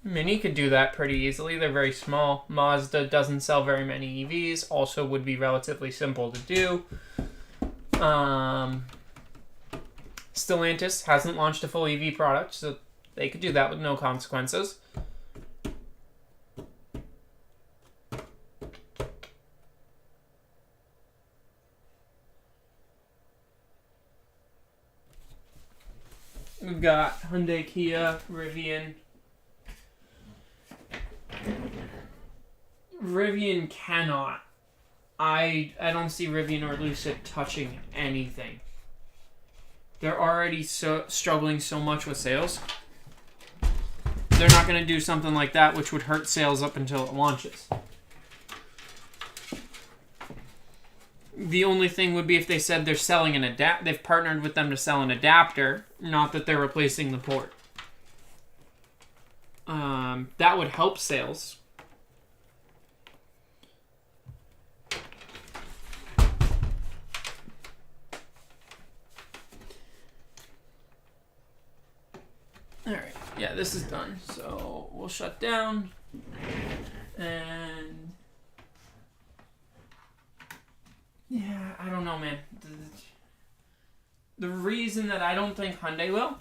Speaker 1: could do that pretty easily. They're very small. Mazda doesn't sell very many EVs. Also would be relatively simple to do. Stellantis hasn't launched a full EV product, so they could do that with no consequences. We've got Hyundai, Kia, Rivian. Rivian cannot. I don't see Rivian or Lucid touching anything. They're already struggling so much with sales. They're not going to do something like that, which would hurt sales up until it launches. The only thing would be if they said they're selling an adapter. They've partnered with them to sell an adapter, not that they're replacing the port. That would help sales. Alright, yeah, this is done. So we'll shut down. And yeah, I don't know, man. The reason that I don't think Hyundai will,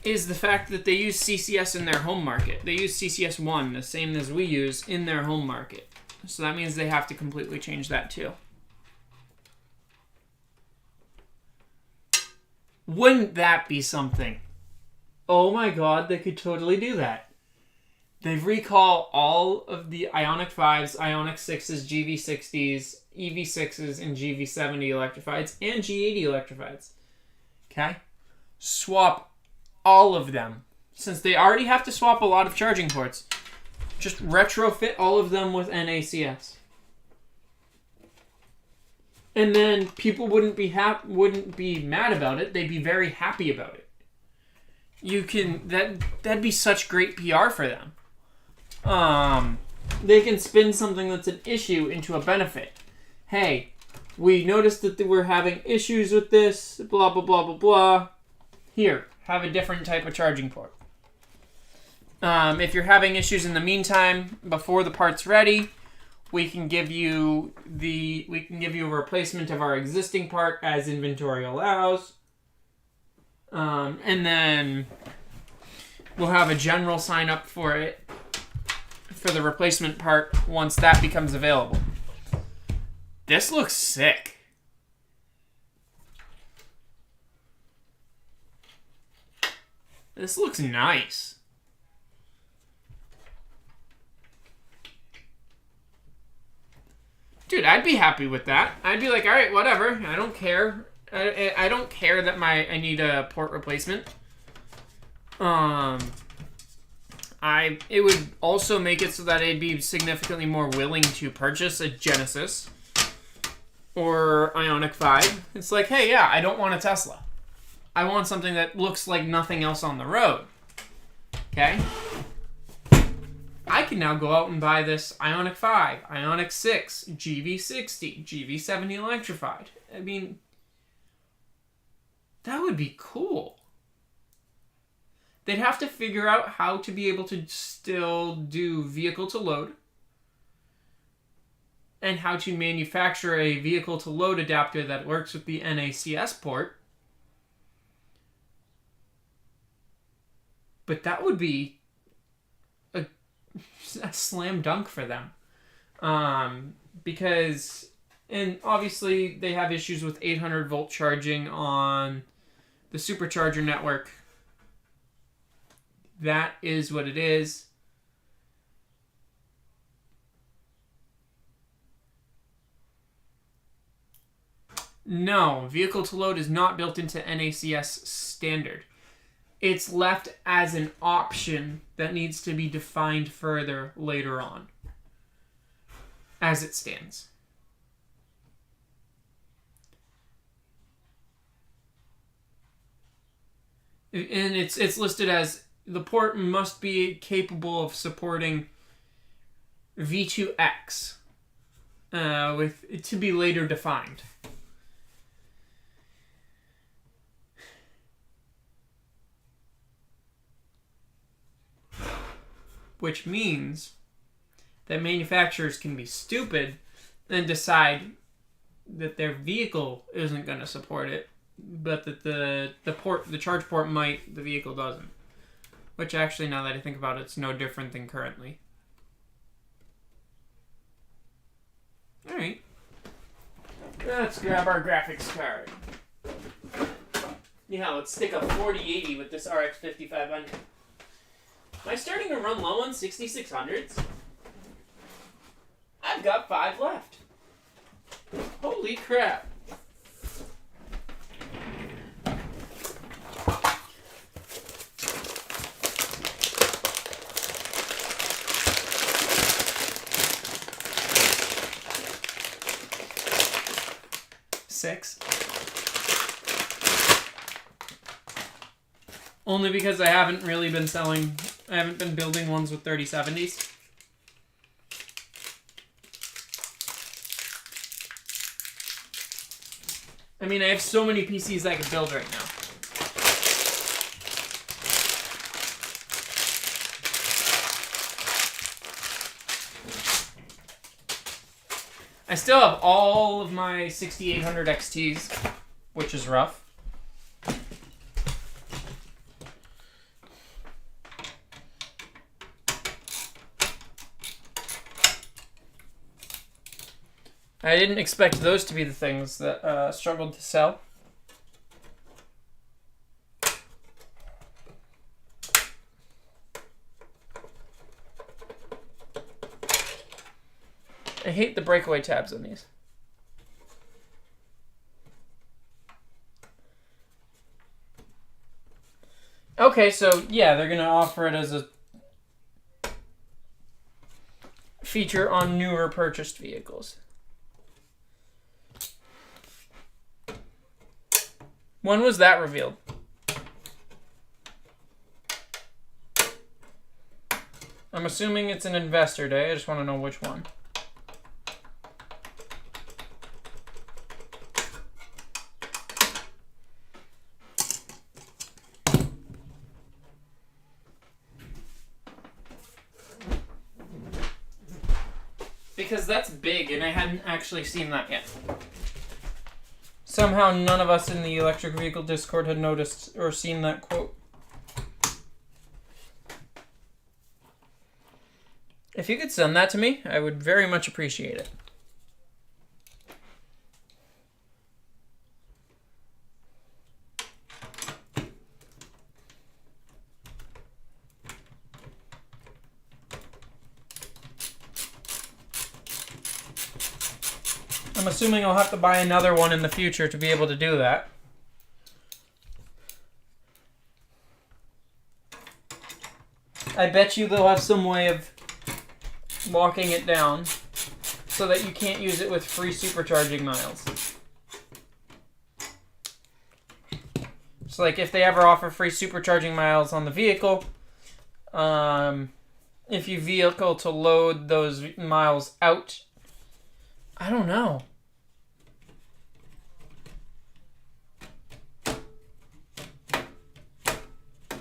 Speaker 1: is the fact that they use CCS in their home market. They use CCS 1, the same as we use, in their home market. So that means they have to completely change that too. Wouldn't that be something? Oh my god, they could totally do that. They've recalled all of the Ioniq 5s, Ioniq 6s, GV60s, EV6s, and GV70 electrifieds, and G80 electrifieds. Okay? Swap all of them. Since they already have to swap a lot of charging ports, just retrofit all of them with NACS. And then people wouldn't be mad about it. They'd be very happy about it. That'd be such great PR for them. They can spin something that's an issue into a benefit. Hey, we noticed that we're having issues with this, blah, blah, blah, blah, blah. Here, have a different type of charging port. If you're having issues in the meantime, before the part's ready, we can give you a replacement of our existing part as inventory allows. And then we'll have a general sign up for it, for the replacement part, once that becomes available. This looks sick. This looks nice. Dude, I'd be happy with that. I'd be like, all right, whatever. I don't care. I don't care that I need a port replacement. It would also make it so that I'd be significantly more willing to purchase a Genesis or Ioniq 5. It's like, hey, yeah, I don't want a Tesla. I want something that looks like nothing else on the road. Okay? I can now go out and buy this Ioniq 5, Ioniq 6, GV60, GV70 electrified. I mean, that would be cool. They'd have to figure out how to be able to still do vehicle to load and how to manufacture a vehicle to load adapter that works with the NACS port. But that would be a slam dunk for them. Because, and obviously they have issues with 800 volt charging on the supercharger network. That is what it is. No, vehicle to load is not built into NACS standard. It's left as an option that needs to be defined further later on, as it stands. And it's listed as the port must be capable of supporting V2X, with to be later defined. Which means that manufacturers can be stupid and decide that their vehicle isn't going to support it, but that the charge port might, the vehicle doesn't. Which actually, now that I think about it, it's no different than currently. Alright. Let's grab our graphics card. Yeah, let's stick a 4080 with this RX 5500. Am I starting to run low on 6600s? I've got 5 left. Holy crap. Six. Only because I haven't really been I haven't been building ones with 3070s. I mean, I have so many PCs I could build right now. I still have all of my 6800 XTs, which is rough. I didn't expect those to be the things that struggled to sell. I hate the breakaway tabs on these. Okay, so yeah, they're going to offer it as a feature on newer purchased vehicles. When was that revealed? I'm assuming it's an investor day. I just want to know which one. Because that's big, and I hadn't actually seen that yet. Somehow none of us in the electric vehicle Discord had noticed or seen that quote. If you could send that to me, I would very much appreciate it. I'm assuming I'll have to buy another one in the future to be able to do that. I bet you they'll have some way of locking it down so that you can't use it with free supercharging miles. So like if they ever offer free supercharging miles on the vehicle, if you vehicle to load those miles out, I don't know.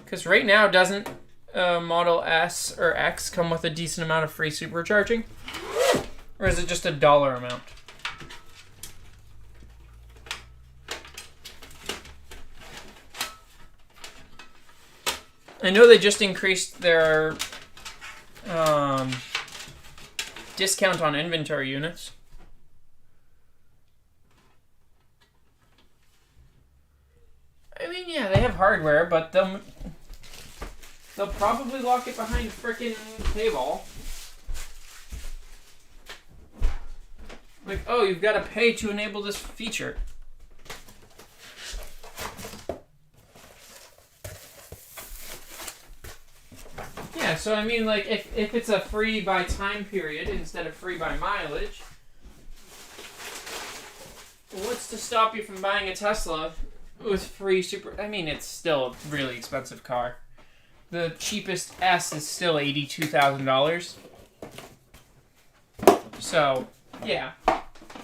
Speaker 1: Because right now, doesn't Model S or X come with a decent amount of free supercharging? Or is it just a dollar amount? I know they just increased their discount on inventory units. I mean, yeah, they have hardware, but they'll probably lock it behind a frickin' paywall. Like, oh, you've got to pay to enable this feature. Yeah, so I mean, like, if it's a free by time period instead of free by mileage, what's to stop you from buying a Tesla with free super... I mean, it's still a really expensive car. The cheapest S is still $82,000. So, yeah.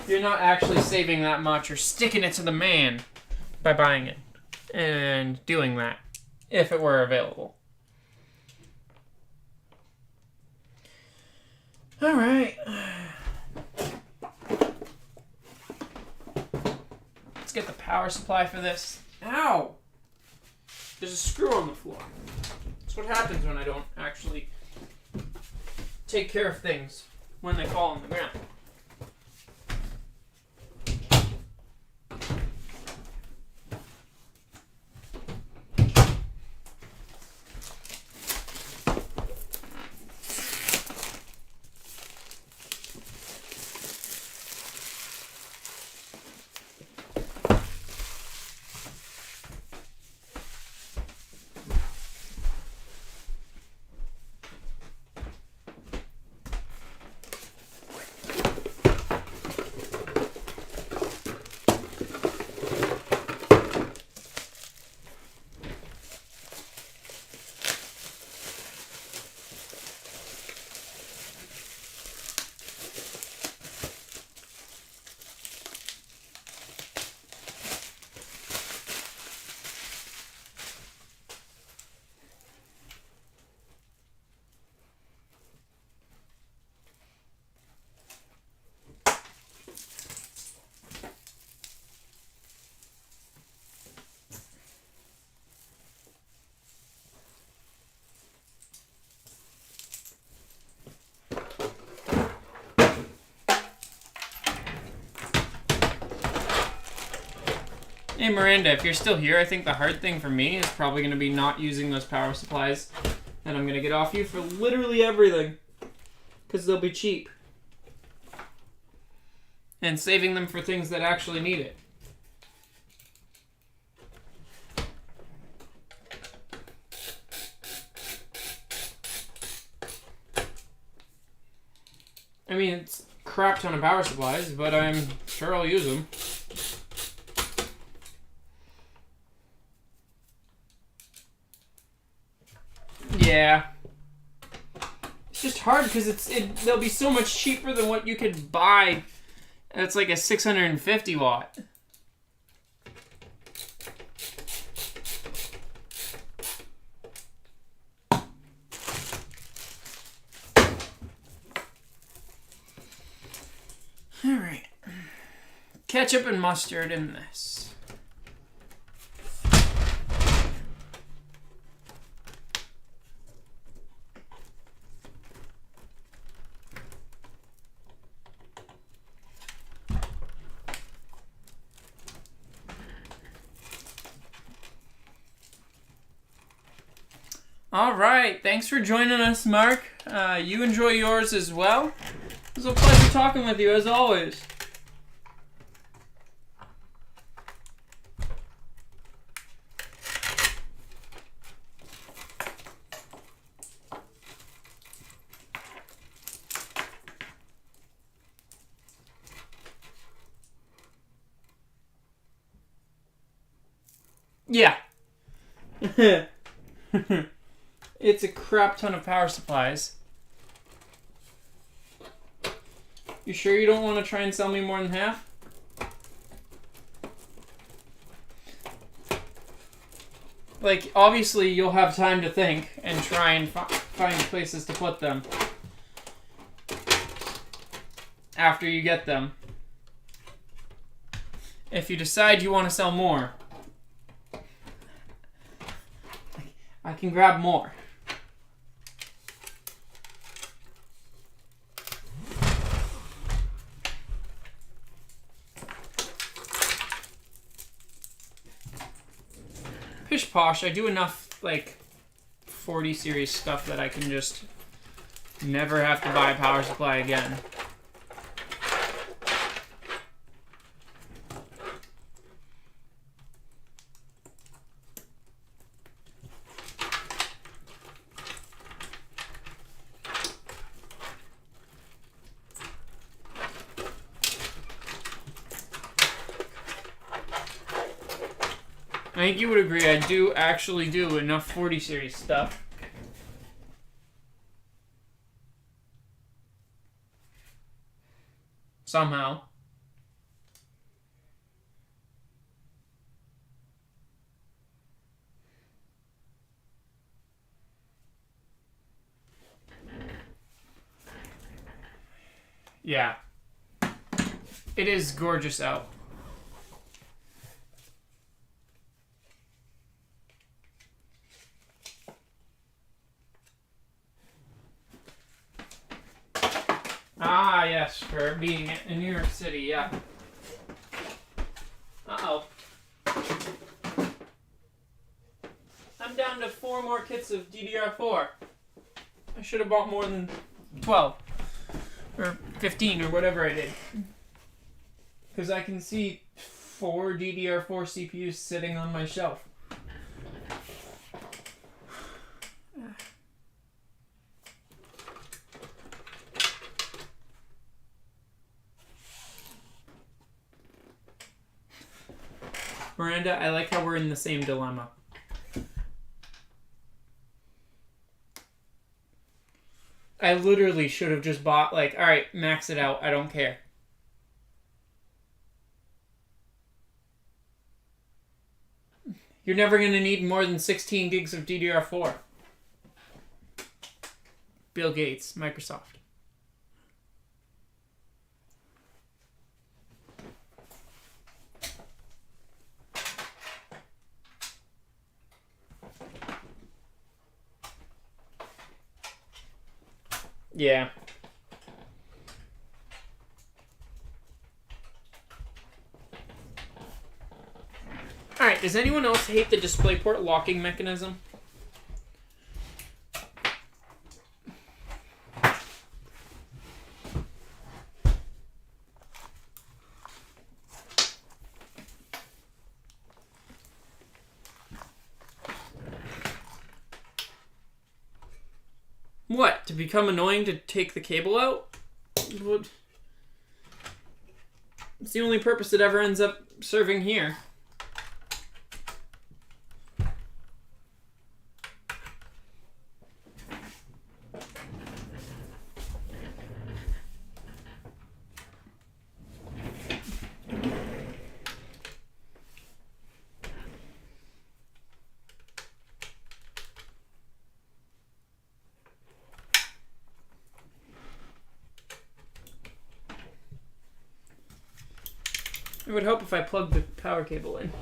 Speaker 1: You're not actually saving that much. You're sticking it to the man by buying it and doing that if it were available. All right. Let's get the power supply for this. Ow! There's a screw on the floor. That's what happens when I don't actually take care of things when they fall on the ground. Hey Miranda, if you're still here, I think the hard thing for me is probably going to be not using those power supplies that I'm going to get off you for literally everything. Because they'll be cheap. And saving them for things that actually need it. I mean, it's a crap ton of power supplies, but I'm sure I'll use them. Yeah. It's just hard because they'll be so much cheaper than what you could buy. It's like a 650 watt. Alright. Ketchup and mustard in this. All right, thanks for joining us, Mark. You enjoy yours as well. It was a pleasure talking with you, as always. Yeah. It's a crap ton of power supplies. You sure you don't want to try and sell me more than half? Like, obviously you'll have time to think and try and find places to put them after you get them. If you decide you want to sell more, I can grab more. Pish posh, I do enough, like, 40 series stuff that I can just never have to buy a power supply again. I think you would agree I do actually do enough 40 series stuff. Somehow. Yeah. It is gorgeous out. Ah, yes, for being in New York City, yeah. Uh-oh. I'm down to 4 more kits of DDR4. I should have bought more than 12. Or 15, or whatever I did. Because I can see 4 DDR4 CPUs sitting on my shelf. Miranda, I like how we're in the same dilemma. I literally should have just bought, like, alright, max it out, I don't care. You're never going to need more than 16 gigs of DDR4. Bill Gates, Microsoft. Yeah. Alright, does anyone else hate the DisplayPort locking mechanism? What? To become annoying to take the cable out? What? It's the only purpose it ever ends up serving here. It would help if I plugged the power cable in.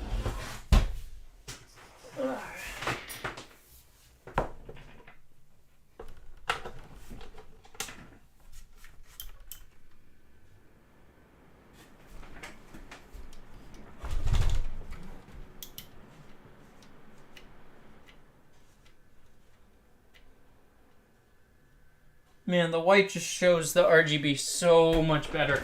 Speaker 1: Man, the white just shows the RGB so much better.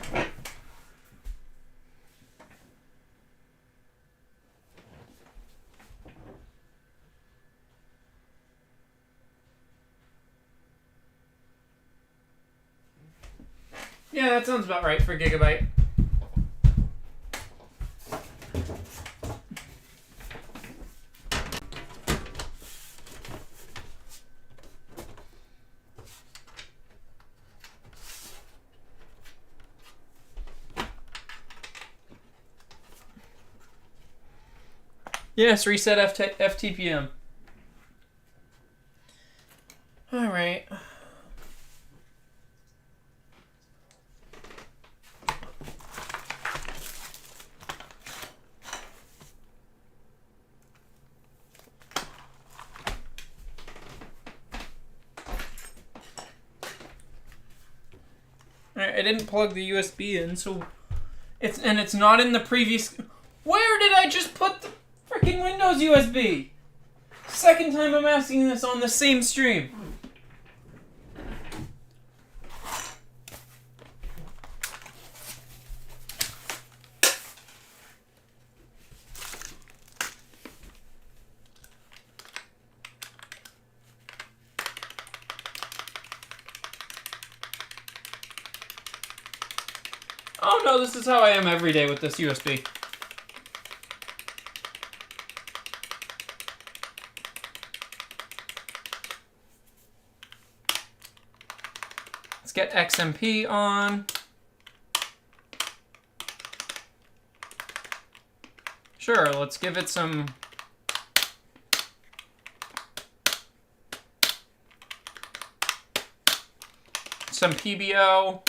Speaker 1: Yeah, that sounds about right for Gigabyte. Yes, reset FTPM. All right. I didn't plug the USB in, so it's not in the previous. Where did I just put the freaking Windows USB? Second time I'm asking this on the same stream. Oh no, this is how I am every day with this USB. Let's get XMP on. Sure, let's give it some PBO.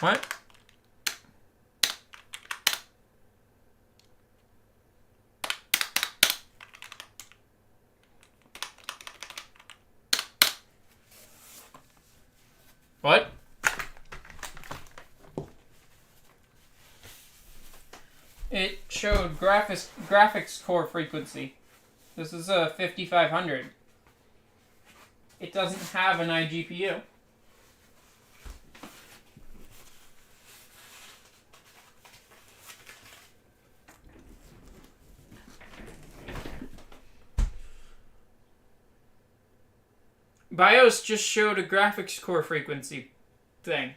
Speaker 1: What? What? It showed graphics core frequency. This is a 5500. It doesn't have an iGPU. BIOS just showed a graphics core frequency thing.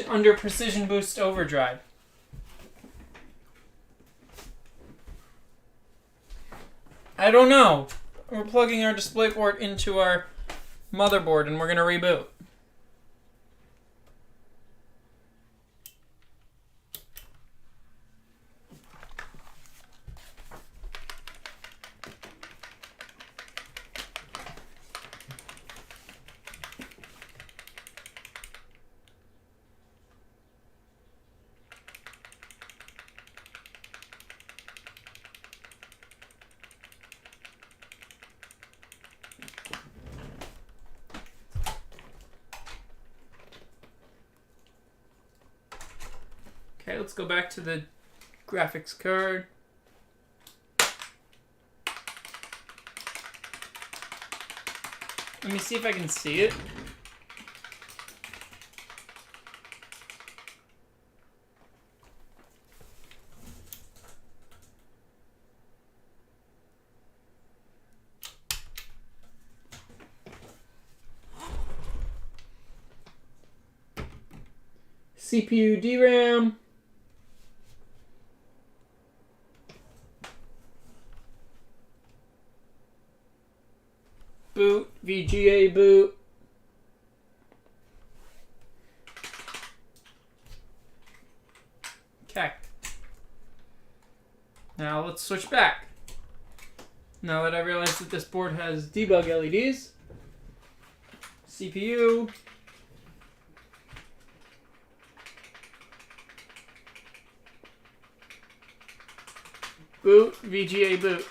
Speaker 1: Under Precision Boost Overdrive. I don't know. We're plugging our DisplayPort into our motherboard and we're going to reboot. Okay, let's go back to the graphics card. Let me see if I can see it. CPU DRAM. Boot, VGA boot. Okay. Now let's switch back. Now that I realize that this board has debug LEDs. CPU. Boot, VGA boot.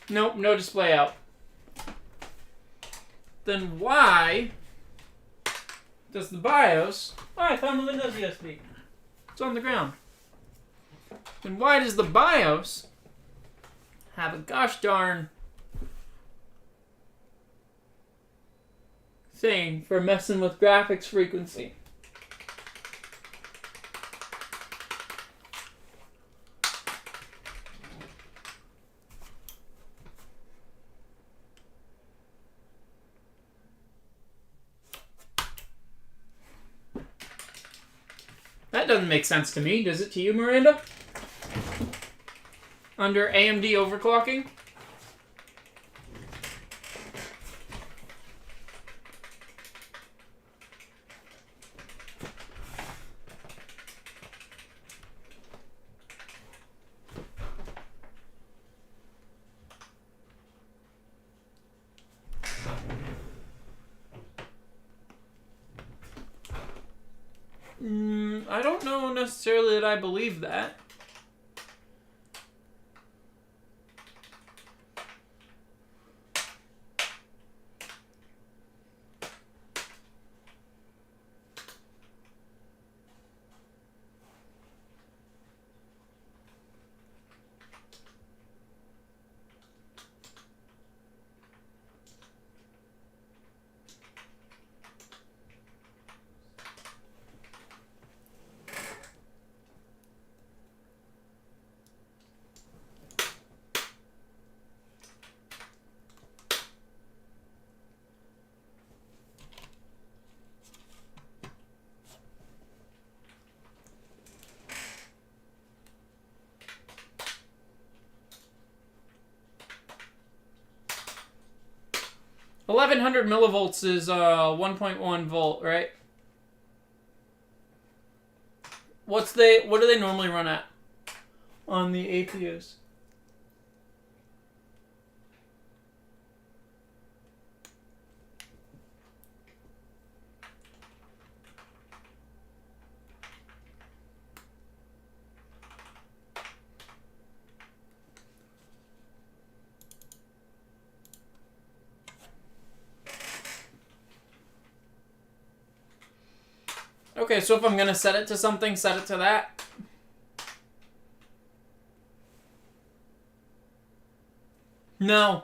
Speaker 1: Nope, no display out. Then why does the BIOS... Oh, I found the Windows USB. It's on the ground. Then why does the BIOS have a gosh darn thing for messing with graphics frequency? That doesn't make sense to me. Does it to you, Miranda? Under AMD overclocking? I don't know necessarily that I believe that. $1100 millivolts is 1.1 volt, right? What do they normally run at on the APUs? Okay, so if I'm going to set it to something, set it to that. No.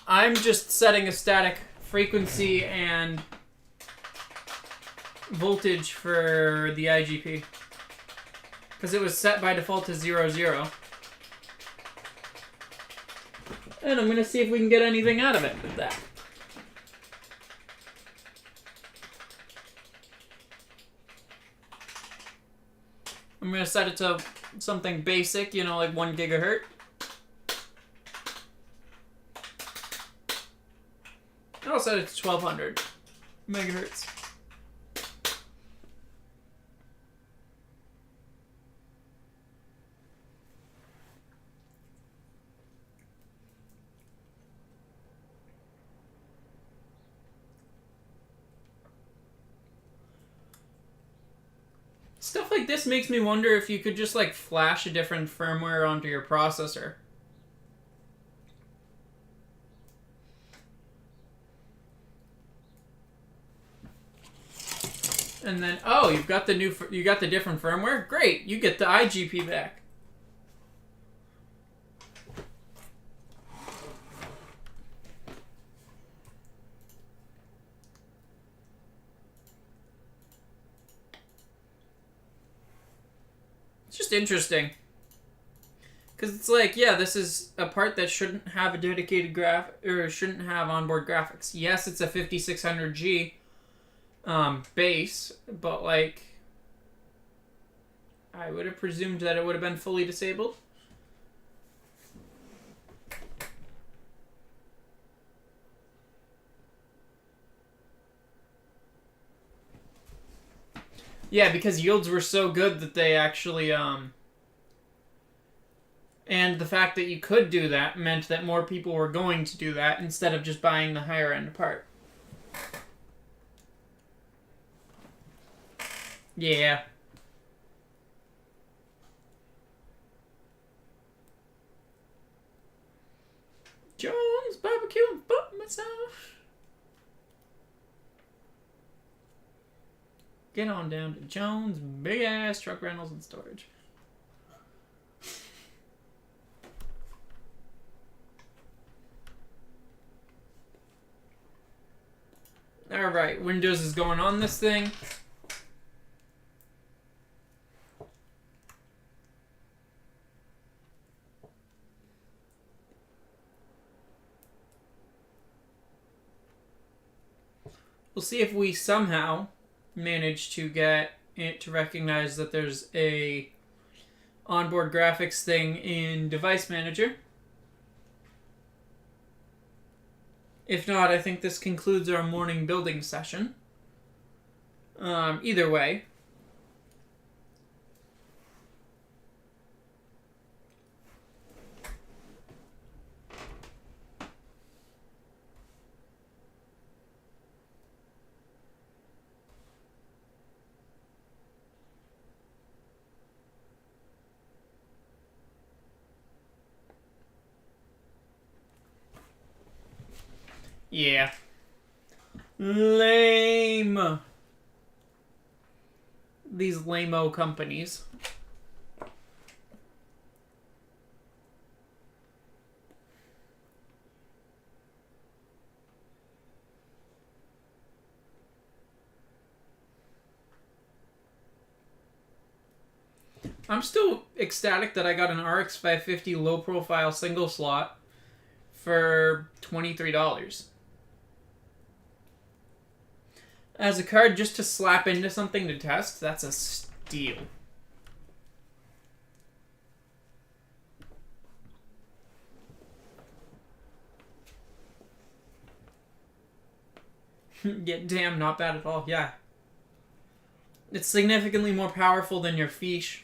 Speaker 1: I'm just setting a static frequency and voltage for the IGP. Because it was set by default to 0, 0. And I'm going to see if we can get anything out of it with that. I'm going to set it to something basic, you know, like 1 gigahertz. And I'll set it to 1200 megahertz. Stuff like this makes me wonder if you could just like flash a different firmware onto your processor. And then, oh, you got the different firmware? Great, you get the IGP back. It's just interesting. Because it's like, yeah, this is a part that shouldn't have a dedicated or shouldn't have onboard graphics. Yes, it's a 5600G base, but like, I would have presumed that it would have been fully disabled. Yeah, because yields were so good that they actually, and the fact that you could do that meant that more people were going to do that instead of just buying the higher end part. Yeah. Jones barbecue and butt massage. Get on down to Jones, big ass truck rentals and storage. Alright, Windows is going on this thing. We'll see if we somehow manage to get it to recognize that there's a onboard graphics thing in Device Manager. If not, I think this concludes our morning building session. Either way. Yeah. Lame. These lame-o companies. I'm still ecstatic that I got an RX 550 low-profile single slot for $23. As a card just to slap into something to test, that's a steal. Yeah, damn, not bad at all. Yeah. It's significantly more powerful than your fiche.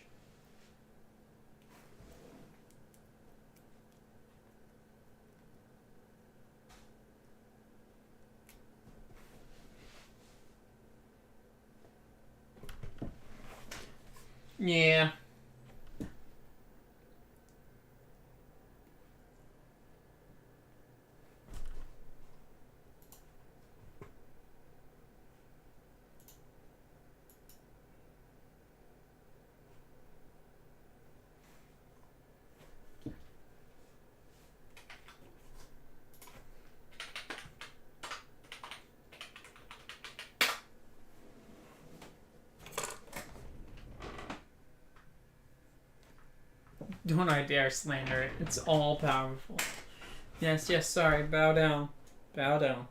Speaker 1: Yeah. Don't I dare slander it. It's all powerful. Yes, yes, sorry. Bow down. Bow down.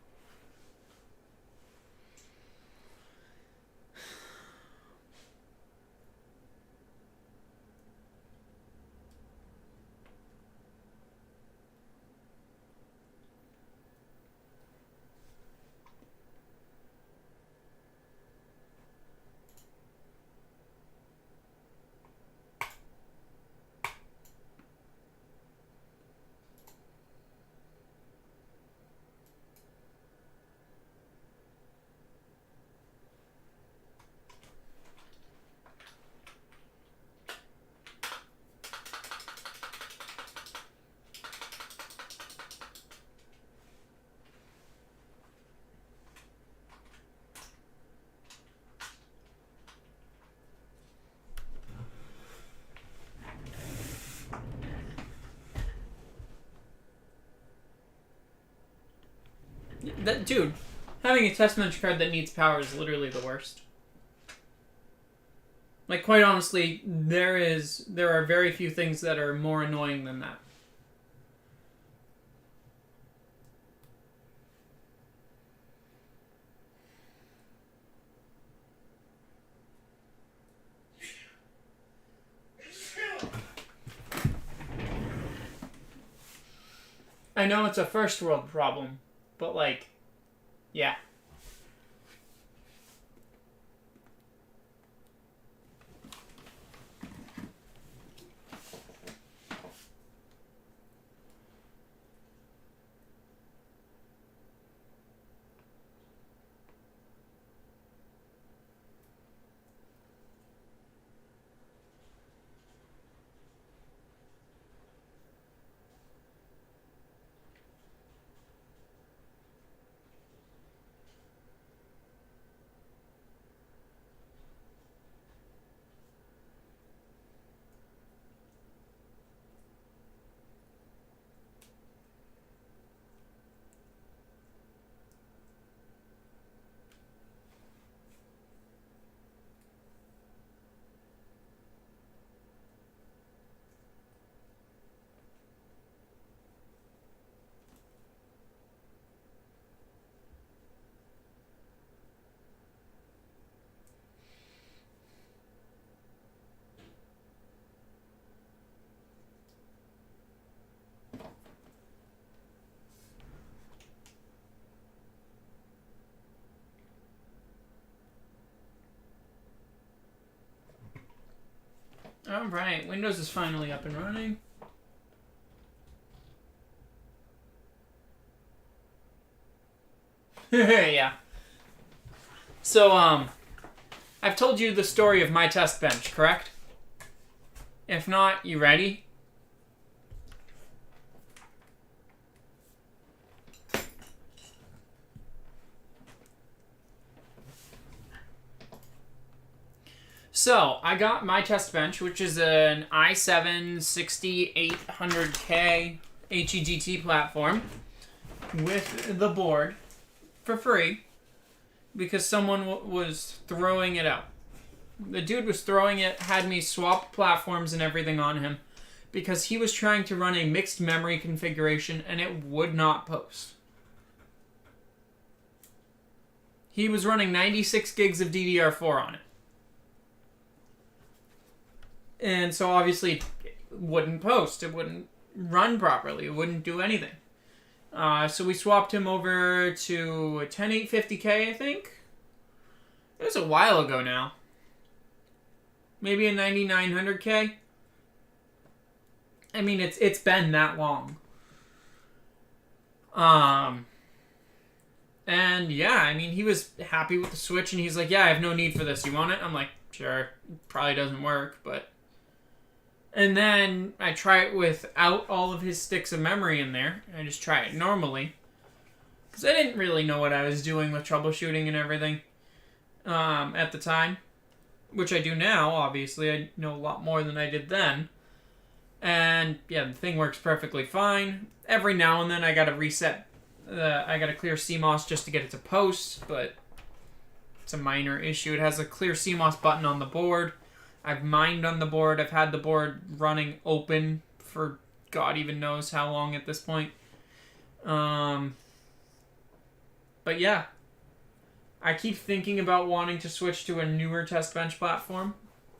Speaker 1: Dude, having a test bench card that needs power is literally the worst. Like, quite honestly, there are very few things that are more annoying than that. I know it's a first world problem, but like, yeah. Alright, Windows is finally up and running. Yeah. So, I've told you the story of my test bench, correct? If not, you ready? So, I got my test bench, which is an i7 6800K HEGT platform with the board for free because someone was throwing it out. The dude was throwing it, had me swap platforms and everything on him because he was trying to run a mixed memory configuration and it would not post. He was running 96 gigs of DDR4 on it. And so obviously it wouldn't post. It wouldn't run properly. It wouldn't do anything. So we swapped him over to a 10850K, I think. It was a while ago now. Maybe a 9900K. I mean, it's been that long. And yeah, I mean, he was happy with the Switch, and he's like, yeah, I have no need for this. You want it? I'm like, sure. Probably doesn't work, but... And then I try it without all of his sticks of memory in there. I just try it normally. Because I didn't really know what I was doing with troubleshooting and everything at the time. Which I do now, obviously. I know a lot more than I did then. And yeah, the thing works perfectly fine. Every now and then I gotta reset. I gotta clear CMOS just to get it to post. But it's a minor issue. It has a clear CMOS button on the board. I've mined on the board. I've had the board running open for God even knows how long at this point. But yeah. I keep thinking about wanting to switch to a newer test bench platform,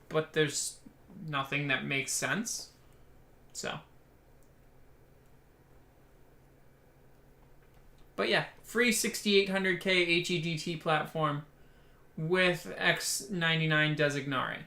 Speaker 1: but there's nothing that makes sense. So. But yeah, free 6800K HEGT platform with X99 Designare.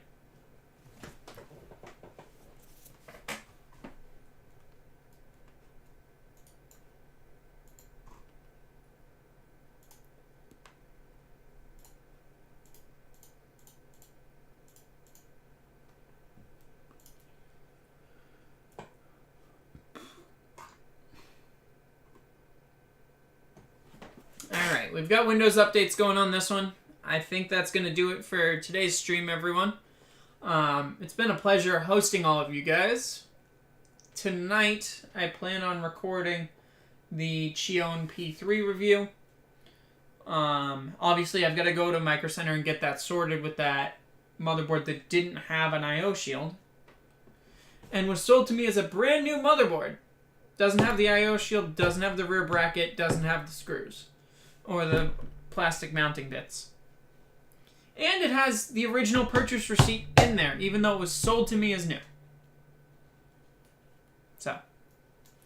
Speaker 1: We've got Windows updates going on this one. I think that's going to do it for today's stream, everyone. It's been a pleasure hosting all of you guys. Tonight, I plan on recording the Chion P3 review. Obviously, I've got to go to Micro Center and get that sorted with that motherboard that didn't have an I/O shield, and was sold to me as a brand new motherboard. Doesn't have the I/O shield, doesn't have the rear bracket, doesn't have the screws or the plastic mounting bits. And it has the original purchase receipt in there, even though it was sold to me as new. So,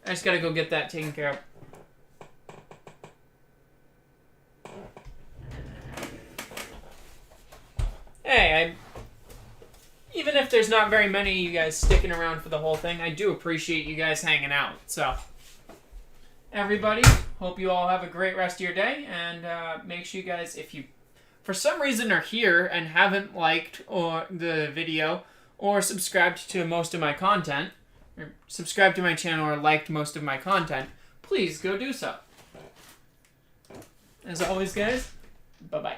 Speaker 1: I just gotta go get that taken care of. Hey, even if there's not very many of you guys sticking around for the whole thing, I do appreciate you guys hanging out. So, everybody, hope you all have a great rest of your day, and make sure you guys, if you for some reason are here and haven't liked the video or subscribed to most of my content, or subscribed to my channel or liked most of my content, please go do so. As always, guys, bye-bye.